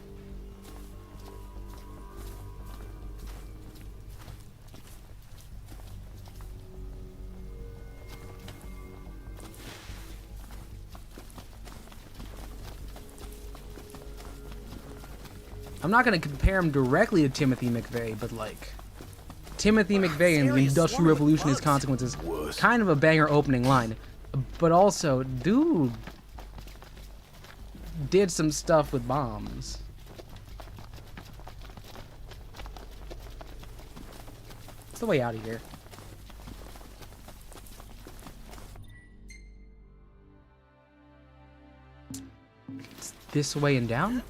I'm not going to compare him directly to Timothy McVeigh, but like, Timothy McVeigh and the Industrial Revolution, Its Consequences, kind of a banger opening line. But also, dude did some stuff with bombs. It's the way out of here. It's this way and down?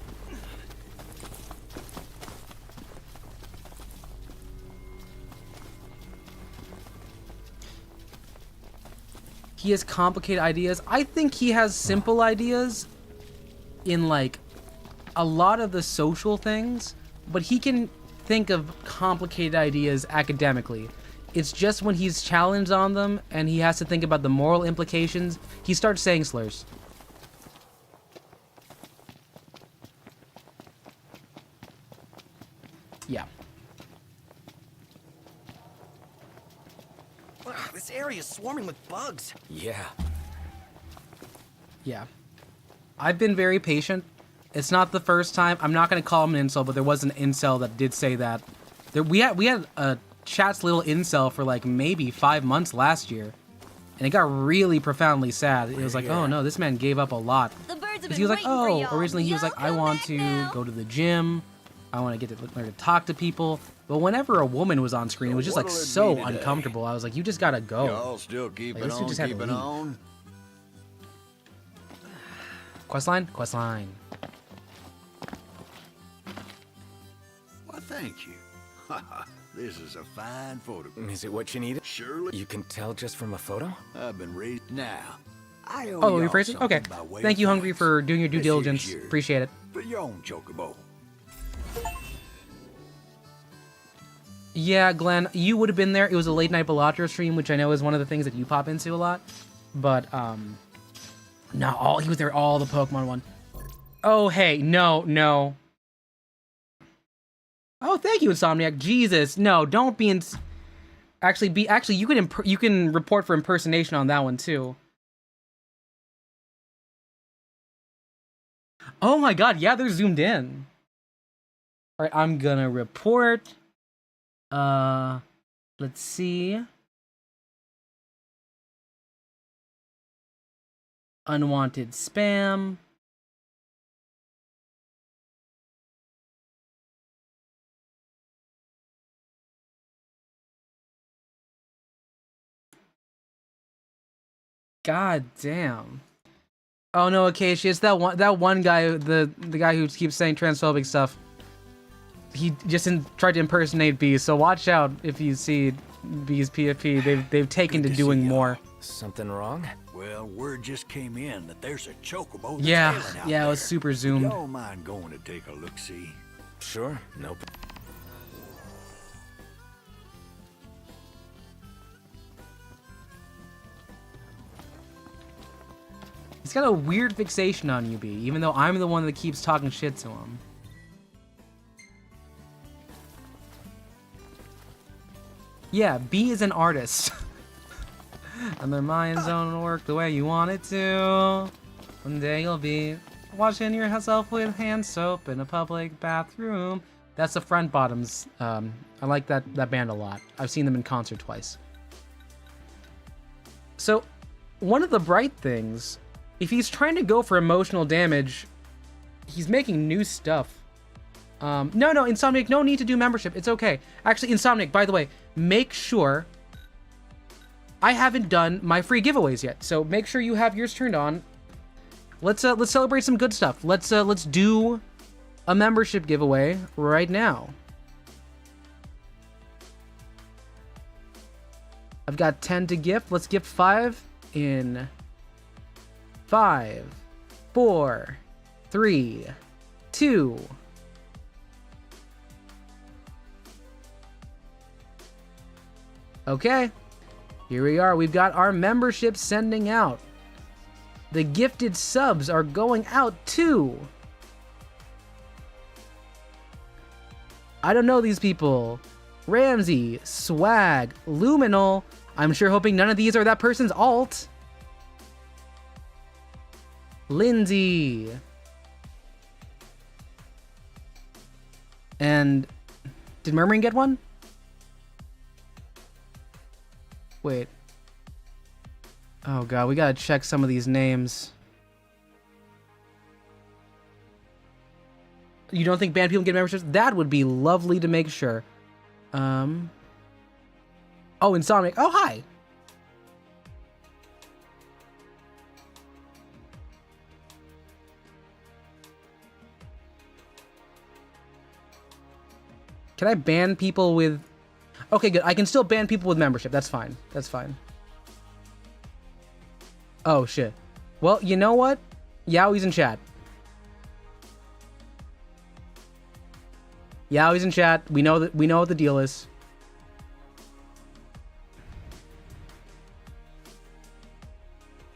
He has complicated ideas. I think he has simple ideas in like a lot of the social things, but he can think of complicated ideas academically. It's just when he's challenged on them and he has to think about the moral implications, he starts saying slurs. Yeah. Wow, this area is swarming with bugs. Yeah. Yeah. I've been very patient. It's not the first time. I'm not going to call him an incel, but there was an incel that did say that. We had a chat's little incel for like maybe 5 months last year. And it got really profoundly sad. It was like, oh no, this man gave up a lot. Because he was like, oh, originally he was like, I want to go to the gym. I want to get to learn to talk to people. But whenever a woman was on screen, it was just like so uncomfortable. I was like, you just gotta go. Y'all still keeping like, on, just had to keeping leave. on? Questline? Questline. Well, thank you. This is a fine photograph. Is it what you needed? Surely. You can tell just from a photo? I've been raised now. I owe Oh, y'all rephrase it? Okay. something by way Thank of you, Hungry, thanks. for doing your due This here's diligence. yours. Appreciate it. For your own chocobo. Yeah, Glenn, you would have been there. It was a late night Balatro stream, which I know is one of the things that you pop into a lot. But, no, he was there all the Pokemon one. Oh, hey, no. Oh, thank you, Insomniac. Jesus, no, don't be Actually, you can report for impersonation on that one too. Oh my God, yeah, they're zoomed in. All right, I'm gonna report. Let's see. Unwanted spam. God damn. Oh no, Acacia, it's that one guy, the guy who keeps saying transphobic stuff. He just tried to impersonate Bees, so watch out if you see Bees PFP. They've taken to doing more. Something wrong? Well, word just came in that there's a chocobo that's Yeah, hailing out yeah, it was there. super zoomed. Y'all mind going to take a look-see? Sure, nope. He's got a weird fixation on you, B, even though I'm the one that keeps talking shit to him. Yeah, B is an artist. And their minds don't work the way you want it to. One day you'll be washing yourself with hand soap in a public bathroom. That's the Front Bottoms. I like that band a lot. I've seen them in concert twice. So, one of the bright things, if he's trying to go for emotional damage, He's making new stuff. No, Insomniac, no need to do membership. It's okay. Actually, Insomniac, by the way, make sure I haven't done my free giveaways yet. So make sure you have yours turned on. Let's celebrate some good stuff. Let's do a membership giveaway right now. I've got 10 to gift. Let's gift 5 in 5, 4, 3, 2. Okay, here we are. We've got our membership sending out. The gifted subs are going out too. I don't know these people. Ramsey, Swag, Luminal. I'm sure hoping none of these are that person's alt. Lindsay. And did Murmuring get one? Wait. Oh god, we gotta check some of these names. You don't think banned people get memberships? That would be lovely to make sure. Oh, Insomniac. Oh, hi. Can I ban people with... Okay, good. I can still ban people with membership. That's fine. That's fine. Oh, shit. Well, you know what? Yaoi's in chat. Yaoi's in chat. We know what the deal is.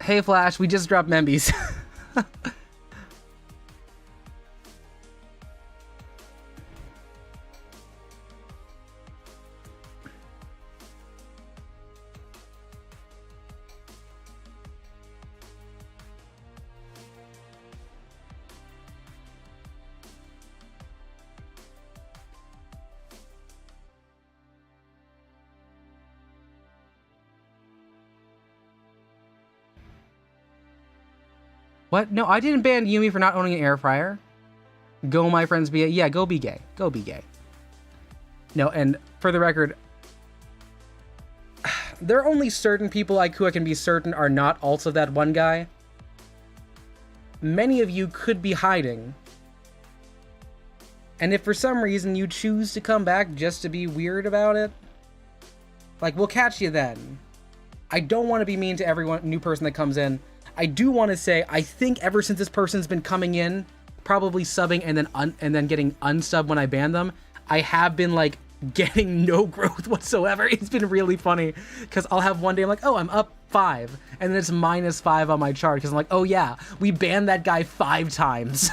Hey, Flash. We just dropped Membies. What? No, I didn't ban Yumi for not owning an air fryer. Go, my friends, be... Yeah, go be gay. Go be gay. No, and for the record, there are only certain people like who I can be certain are not alts of that one guy. Many of you could be hiding. And if for some reason you choose to come back just to be weird about it, like, we'll catch you then. I don't want to be mean to every new person that comes in. I do want to say, I think ever since this person's been coming in, probably subbing and then getting unsubbed when I ban them, I have been like getting no growth whatsoever. It's been really funny because I'll have one day I'm like, oh, I'm up 5, and then it's -5 on my chart because I'm like, oh yeah, we banned that guy 5 times.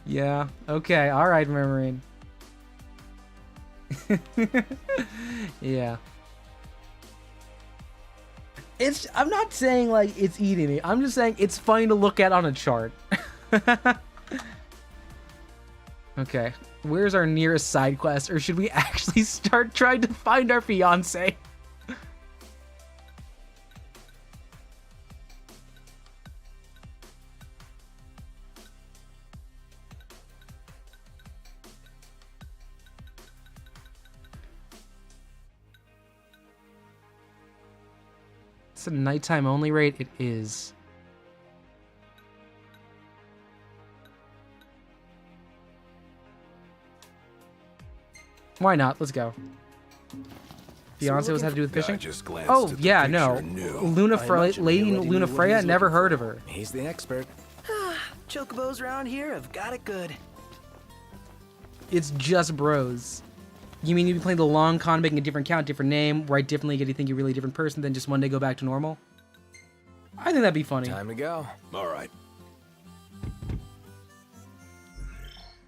Yeah. Okay. All right, Marine. Yeah. I'm not saying like it's eating me. I'm just saying it's funny to look at on a chart. Okay, where's our nearest side quest, or should we actually start trying to find our fiance? It's a nighttime only raid. It is. Why not? Let's go. Fiance was had to do with fishing? Oh, yeah, no. Lady Luna Freya, never heard of her. He's the expert. Chocobos around here have got it good. It's just bros. You mean you'd be playing the long con, making a different count, different name, write differently, get you think you're really a different person, then just one day go back to normal? I think that'd be funny. Time to go. All right.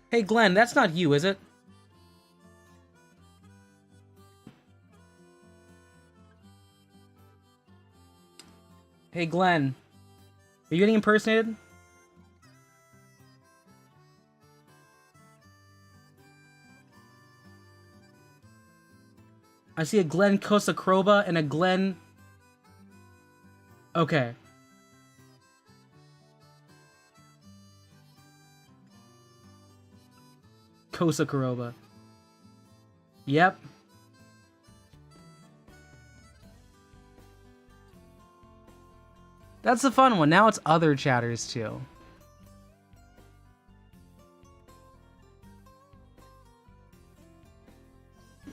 Hey, Glenn, that's not you, is it? Hey, Glenn. Are you getting impersonated? I see a Glenn Kosakroba and a Glenn... Okay. Kosa Kuroba. Yep. That's a fun one. Now it's other chatters too.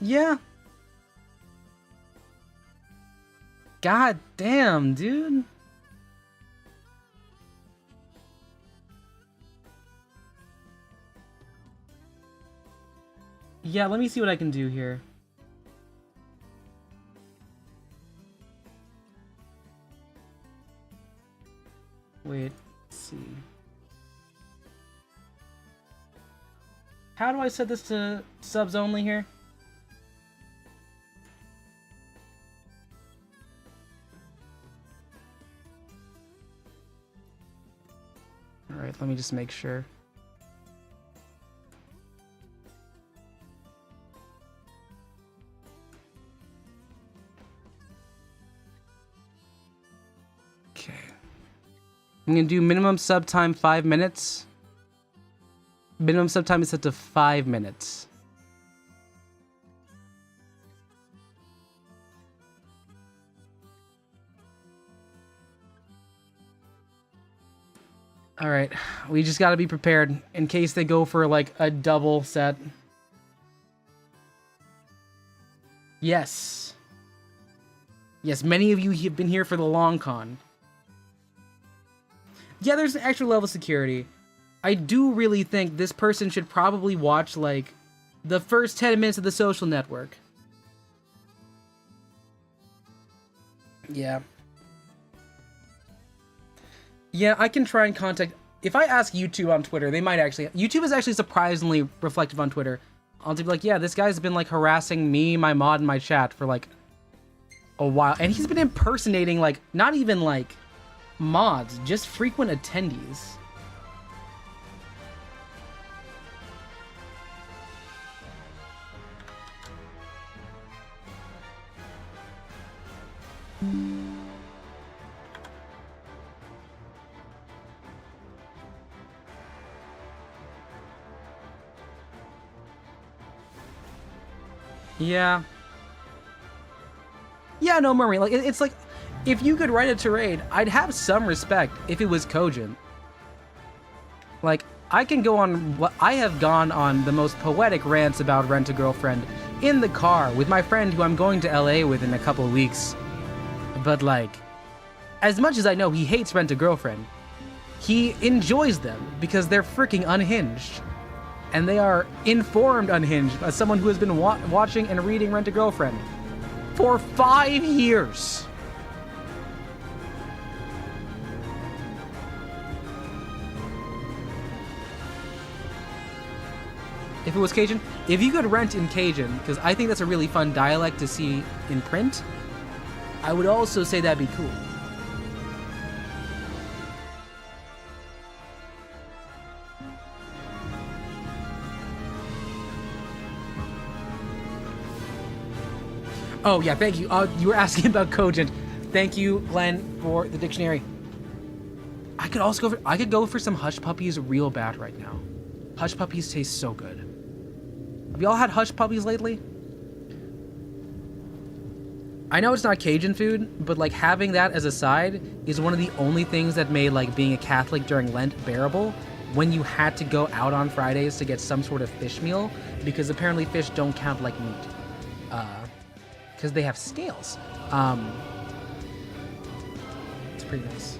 Yeah. God damn, dude. Yeah, let me see what I can do here. Wait, let's see. How do I set this to subs only here? Alright, let me just make sure. Okay. I'm gonna do minimum sub time 5 minutes. Minimum sub time is set to 5 minutes. All right, we just got to be prepared in case they go for like a double set. Yes. Yes, many of you have been here for the long con. Yeah, there's an extra level of security. I do really think this person should probably watch like the first 10 minutes of The Social Network. Yeah. Yeah, I can try and contact... If I ask YouTube on Twitter, they might actually... YouTube is actually surprisingly reflective on Twitter. I'll be like, yeah, this guy's been, like, harassing me, my mod, and my chat for, like, a while. And he's been impersonating, like, not even, like, mods, just frequent attendees. Yeah. Yeah, no, Murray, like, it's like, if you could write a tirade, I'd have some respect if it was cogent. Like, I can go on, I have gone on the most poetic rants about Rent-A-Girlfriend in the car with my friend who I'm going to LA with in a couple of weeks. But, like, as much as I know he hates Rent-A-Girlfriend, he enjoys them because they're freaking unhinged. And they are informed unhinged as someone who has been watching and reading Rent-A-Girlfriend for 5 years. If it was Cajun, if you could rent in Cajun, because I think that's a really fun dialect to see in print, I would also say that'd be cool. Oh yeah, thank you. You were asking about cogent. Thank you, Glenn, for the dictionary. I could also go for some Hush Puppies real bad right now. Hush Puppies taste so good. Have y'all had Hush Puppies lately? I know it's not Cajun food, but like having that as a side is one of the only things that made like being a Catholic during Lent bearable when you had to go out on Fridays to get some sort of fish meal, because apparently fish don't count like meat. Because they have scales. It's pretty nice.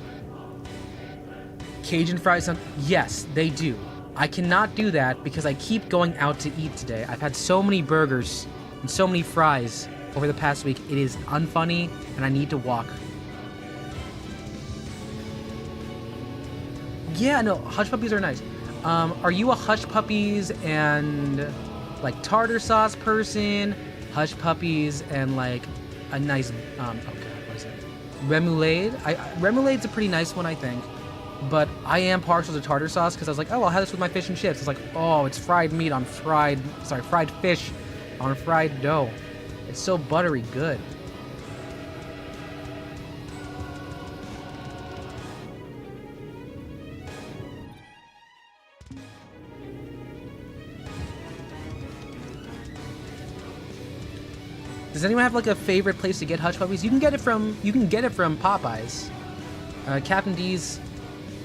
Cajun fries, yes, they do. I cannot do that because I keep going out to eat today. I've had so many burgers and so many fries over the past week. It is unfunny, and I need to walk. Yeah, no, Hush Puppies are nice. Are you a Hush Puppies and like tartar sauce person? Hush Puppies and like a nice, oh god, what is it? Remoulade? Remoulad's a pretty nice one, I think. But I am partial to tartar sauce because I was like, oh, I'll have this with my fish and chips. It's like, oh, it's fried meat on fried fish on fried dough. It's so buttery good. Does anyone have like a favorite place to get hush puppies? You can get it from Popeyes. Captain D's.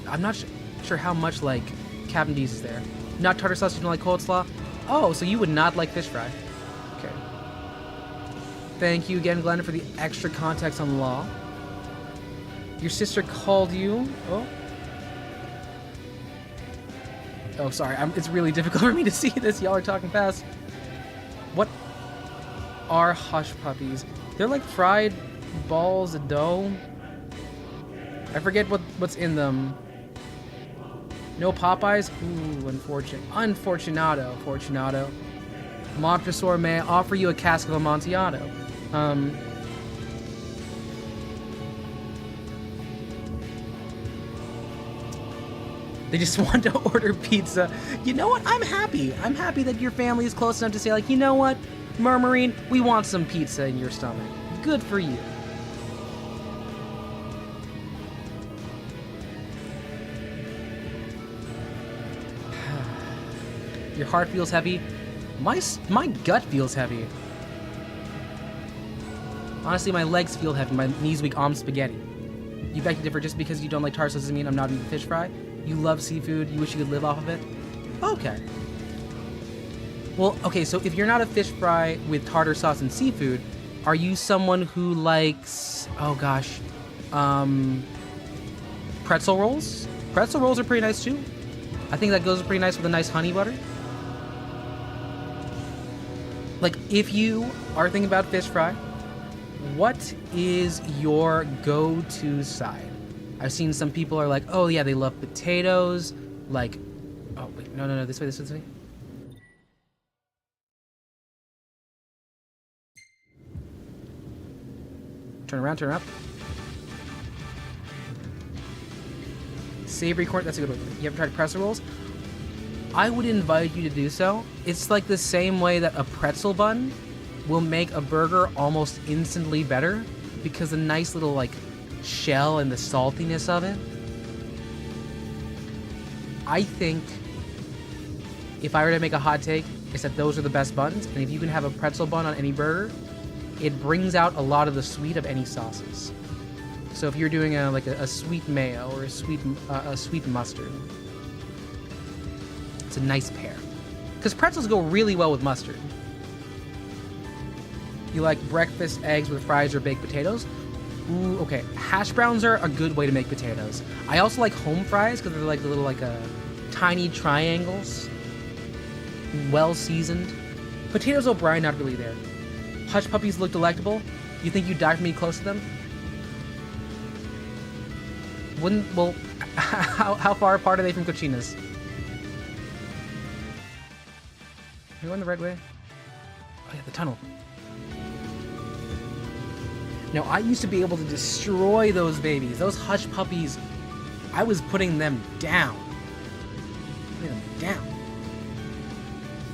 I'm not sure how much like Captain D's is there. Not tartar sauce. You don't like coleslaw. Oh, so you would not like fish fry. Okay. Thank you again, Glenn, for the extra context on law. Your sister called you. Oh. Oh, sorry. It's really difficult for me to see this. Y'all are talking fast. What are hush puppies? They're like fried balls of dough. I forget what's in them. No Popeyes? Ooh, Unfortunato. Fortunato. Montresor, may I offer you a cask of Amontillado? They just want to order pizza. You know what? I'm happy. I'm happy that your family is close enough to say, like, you know what? Murmurine, we want some pizza in your stomach. Good for you. Your heart feels heavy. My gut feels heavy. Honestly, my legs feel heavy. My knees weak. Spaghetti. You beg to differ. Just because you don't like tartar sauce doesn't mean I'm not eating fish fry. You love seafood. You wish you could live off of it. Okay. Well, okay. So if you're not a fish fry with tartar sauce and seafood, are you someone who likes? Oh gosh. Pretzel rolls. Pretzel rolls are pretty nice too. I think that goes pretty nice with a nice honey butter. Like, if you are thinking about fish fry, what is your go-to side? I've seen some people are like, oh yeah, they love potatoes. Like, oh wait, no, this way. Turn around. Savory corn, that's a good one. You ever tried pretzel rolls? I would invite you to do so. It's like the same way that a pretzel bun will make a burger almost instantly better because the nice little like shell and the saltiness of it. I think if I were to make a hot take, it's that those are the best buns, and if you can have a pretzel bun on any burger, it brings out a lot of the sweet of any sauces. So if you're doing a sweet mayo or a sweet mustard, it's a nice pair. Because pretzels go really well with mustard. You like breakfast eggs with fries or baked potatoes? Ooh, okay. Hash browns are a good way to make potatoes. I also like home fries because they're like the little tiny triangles. Well seasoned. Potatoes O'Brien, not really there. Hush puppies look delectable. You think you'd die for me close to them? Well, how far apart are they from cochinas? Are you going the right way? Oh yeah, the tunnel. Now, I used to be able to destroy those babies. Those hush puppies, I was putting them down.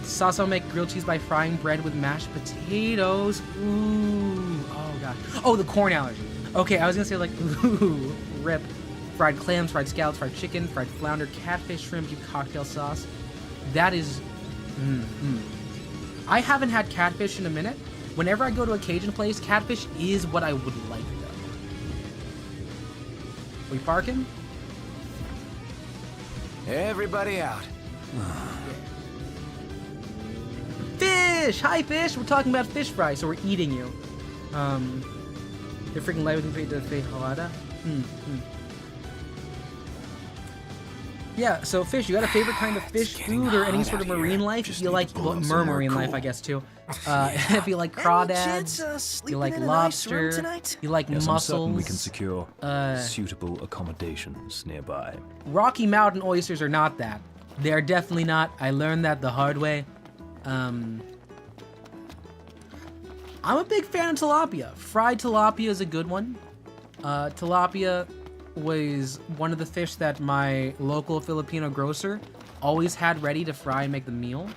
Sauce, I'll make grilled cheese by frying bread with mashed potatoes. Ooh, oh gosh. Oh, the corn allergy. Okay, I was gonna say like, ooh, rip. Fried clams, fried scallops, fried chicken, fried flounder, catfish, shrimp, cocktail sauce. That is, I haven't had catfish in a minute. Whenever I go to a Cajun place, catfish is what I would like though. We parking? Everybody out. Fish! Hi, fish! We're talking about fish fry, so we're eating you. They're freaking light with the feijoada. Yeah, so fish, you got a favorite kind of fish food or any sort of marine life? If you like, well, mermarine life, I guess, too. If you like crawdads, you like lobster, you like yes, mussels. I'm certain we can secure suitable accommodations nearby. Rocky Mountain oysters are not that. They're definitely not. I learned that the hard way. I'm a big fan of tilapia. Fried tilapia is a good one. Tilapia was one of the fish that my local Filipino grocer always had ready to fry and make the meal.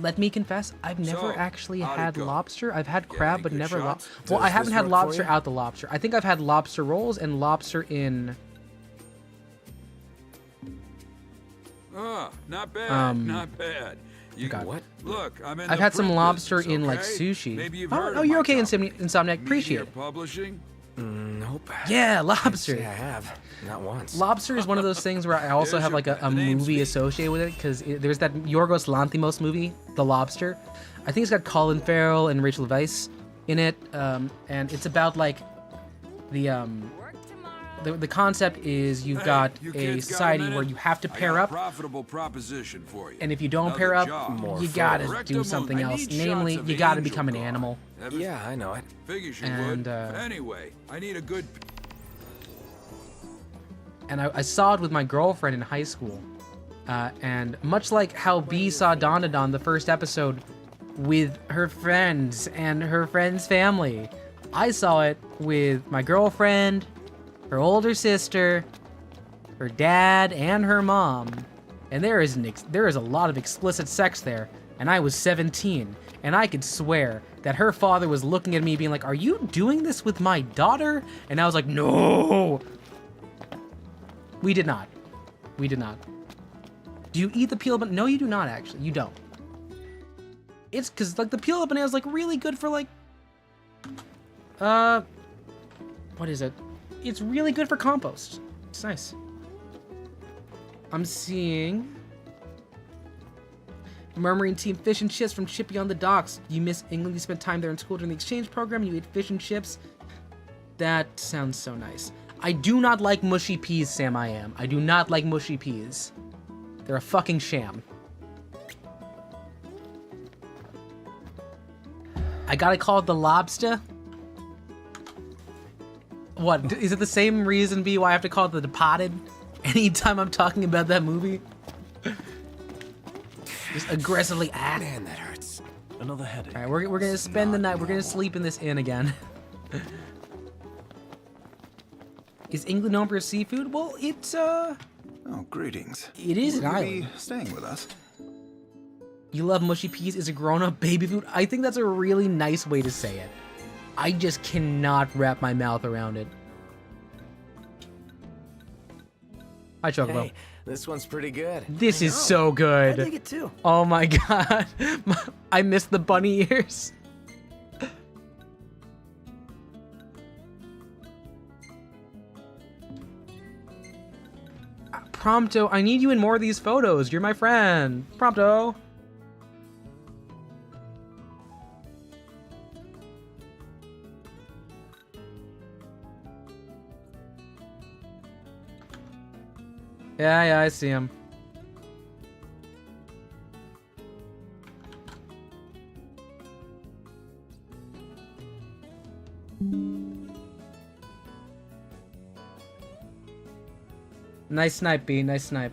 Let me confess, I've never actually had lobster. I've had crab, but never lobster. Well, I haven't had lobster out the lobster. I think I've had lobster rolls and lobster in... Oh, not bad, not bad. You God. What? Look, I'm in I've the had some print lobster business, in like okay? sushi. Maybe you've Oh, heard oh, of you're my okay, company. Insomniac. Appreciate Media it. Publishing. Nope. Yeah, Can't lobster. say I have. Not once. Lobster is one of those things where I also There's have your like a bet. The name's movie me. associated with it because there's that Yorgos Lanthimos movie, The Lobster. I think it's got Colin Farrell and Rachel Weisz in it, and it's about like the concept is you've Hey, got you a kids got society minute? where you have to I pair got a up, profitable proposition for you. and if you don't Another pair up, job. you gotta Correct do the something moon. I else. need Namely, shots of you gotta Angel become an Guard. animal. Yeah, I know it. Figures you And, would. Anyway, I need a good. And I saw it with my girlfriend in high school. And much like how B saw Don the first episode with her friends and her friend's family, I saw it with my girlfriend, her older sister, her dad, and her mom. And there is a lot of explicit sex there. And I was 17, and I could swear that her father was looking at me being like, "Are you doing this with my daughter?" And I was like, "No." We did not. We did not. Do you eat the peeled banana? No, you do not, actually. You don't. It's because, like, the peeled banana is, like, really good for, like... What is it? It's really good for compost. It's nice. I'm seeing... Murmuring Team Fish and Chips from Chippy on the Docks. You miss England. You spent time there in school during the exchange program. You ate fish and chips. That sounds so nice. I do not like mushy peas, Sam I am. I do not like mushy peas. They're a fucking sham. I gotta call it the lobster? What, is it the same reason, B, why I have to call it the Departed? Anytime I'm talking about that movie? Just aggressively Man, that hurts. Another headache. Alright, we're gonna spend the night, we're gonna sleep in this inn again. Is England known for seafood? Well, it's, Oh, greetings. It is an Will you island. be staying with us? You love mushy peas is a grown-up baby food? I think that's a really nice way to say it. I just cannot wrap my mouth around it. Hi, Chocobo. Hey, this one's pretty good. This is so good. I dig it too. Oh my god. I missed the bunny ears. Prompto, I need you in more of these photos. You're my friend. Prompto. Yeah, I see him. Nice snipe, B. Nice snipe.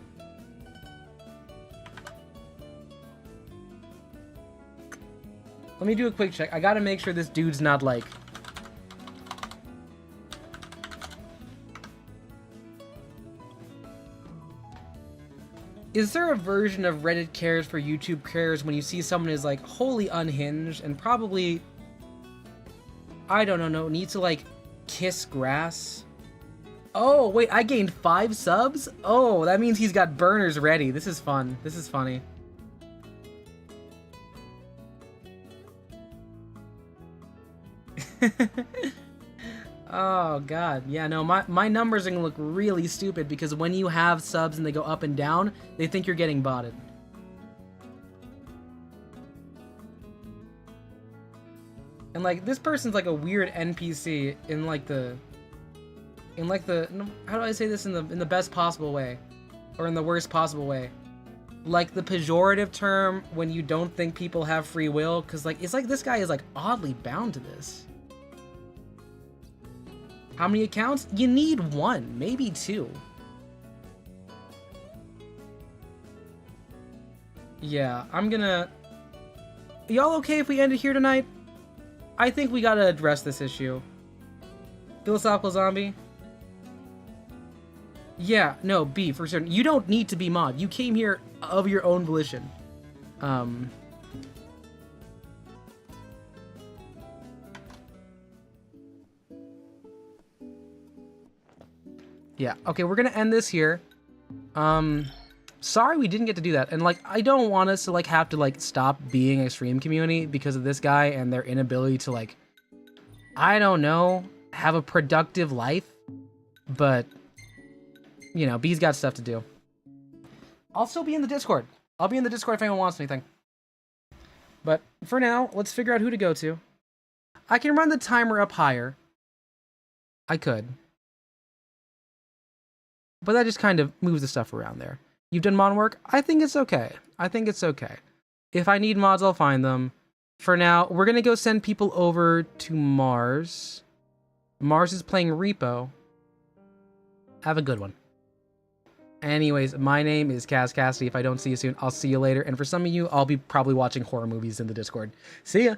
Let me do a quick check. I gotta make sure this dude's not like... Is there a version of Reddit cares for YouTube cares when you see someone is like wholly unhinged and probably, I don't know, needs to like kiss grass? Oh, wait, I gained 5 subs? Oh, that means he's got burners ready. This is fun. This is funny. Oh, God. Yeah, no, my numbers are gonna look really stupid because when you have subs and they go up and down, they think you're getting botted. And, like, this person's like a weird NPC in, like, the... how do I say this in the best possible way? Or in the worst possible way? Like the pejorative term when you don't think people have free will, because like it's like this guy is like oddly bound to this. How many accounts? You need 1, maybe 2. Yeah, I'm gonna... Y'all okay if we end it here tonight? I think we gotta address this issue. Philosophical Zombie? Yeah, no, B, for certain. You don't need to be mod. You came here of your own volition. Yeah, okay, we're gonna end this here. sorry we didn't get to do that. And like, I don't want us to like have to like stop being a stream community because of this guy and their inability to like, I don't know, have a productive life. But, you know, B's got stuff to do. I'll still be in the Discord. I'll be in the Discord if anyone wants anything. But for now, let's figure out who to go to. I can run the timer up higher. I could. But that just kind of moves the stuff around there. You've done mod work? I think it's okay. I think it's okay. If I need mods, I'll find them. For now, we're going to go send people over to Mars. Mars is playing Repo. Have a good one. Anyways, my name is KazCassidy. If I don't see you soon, I'll see you later. And for some of you, I'll be probably watching horror movies in the Discord. See ya!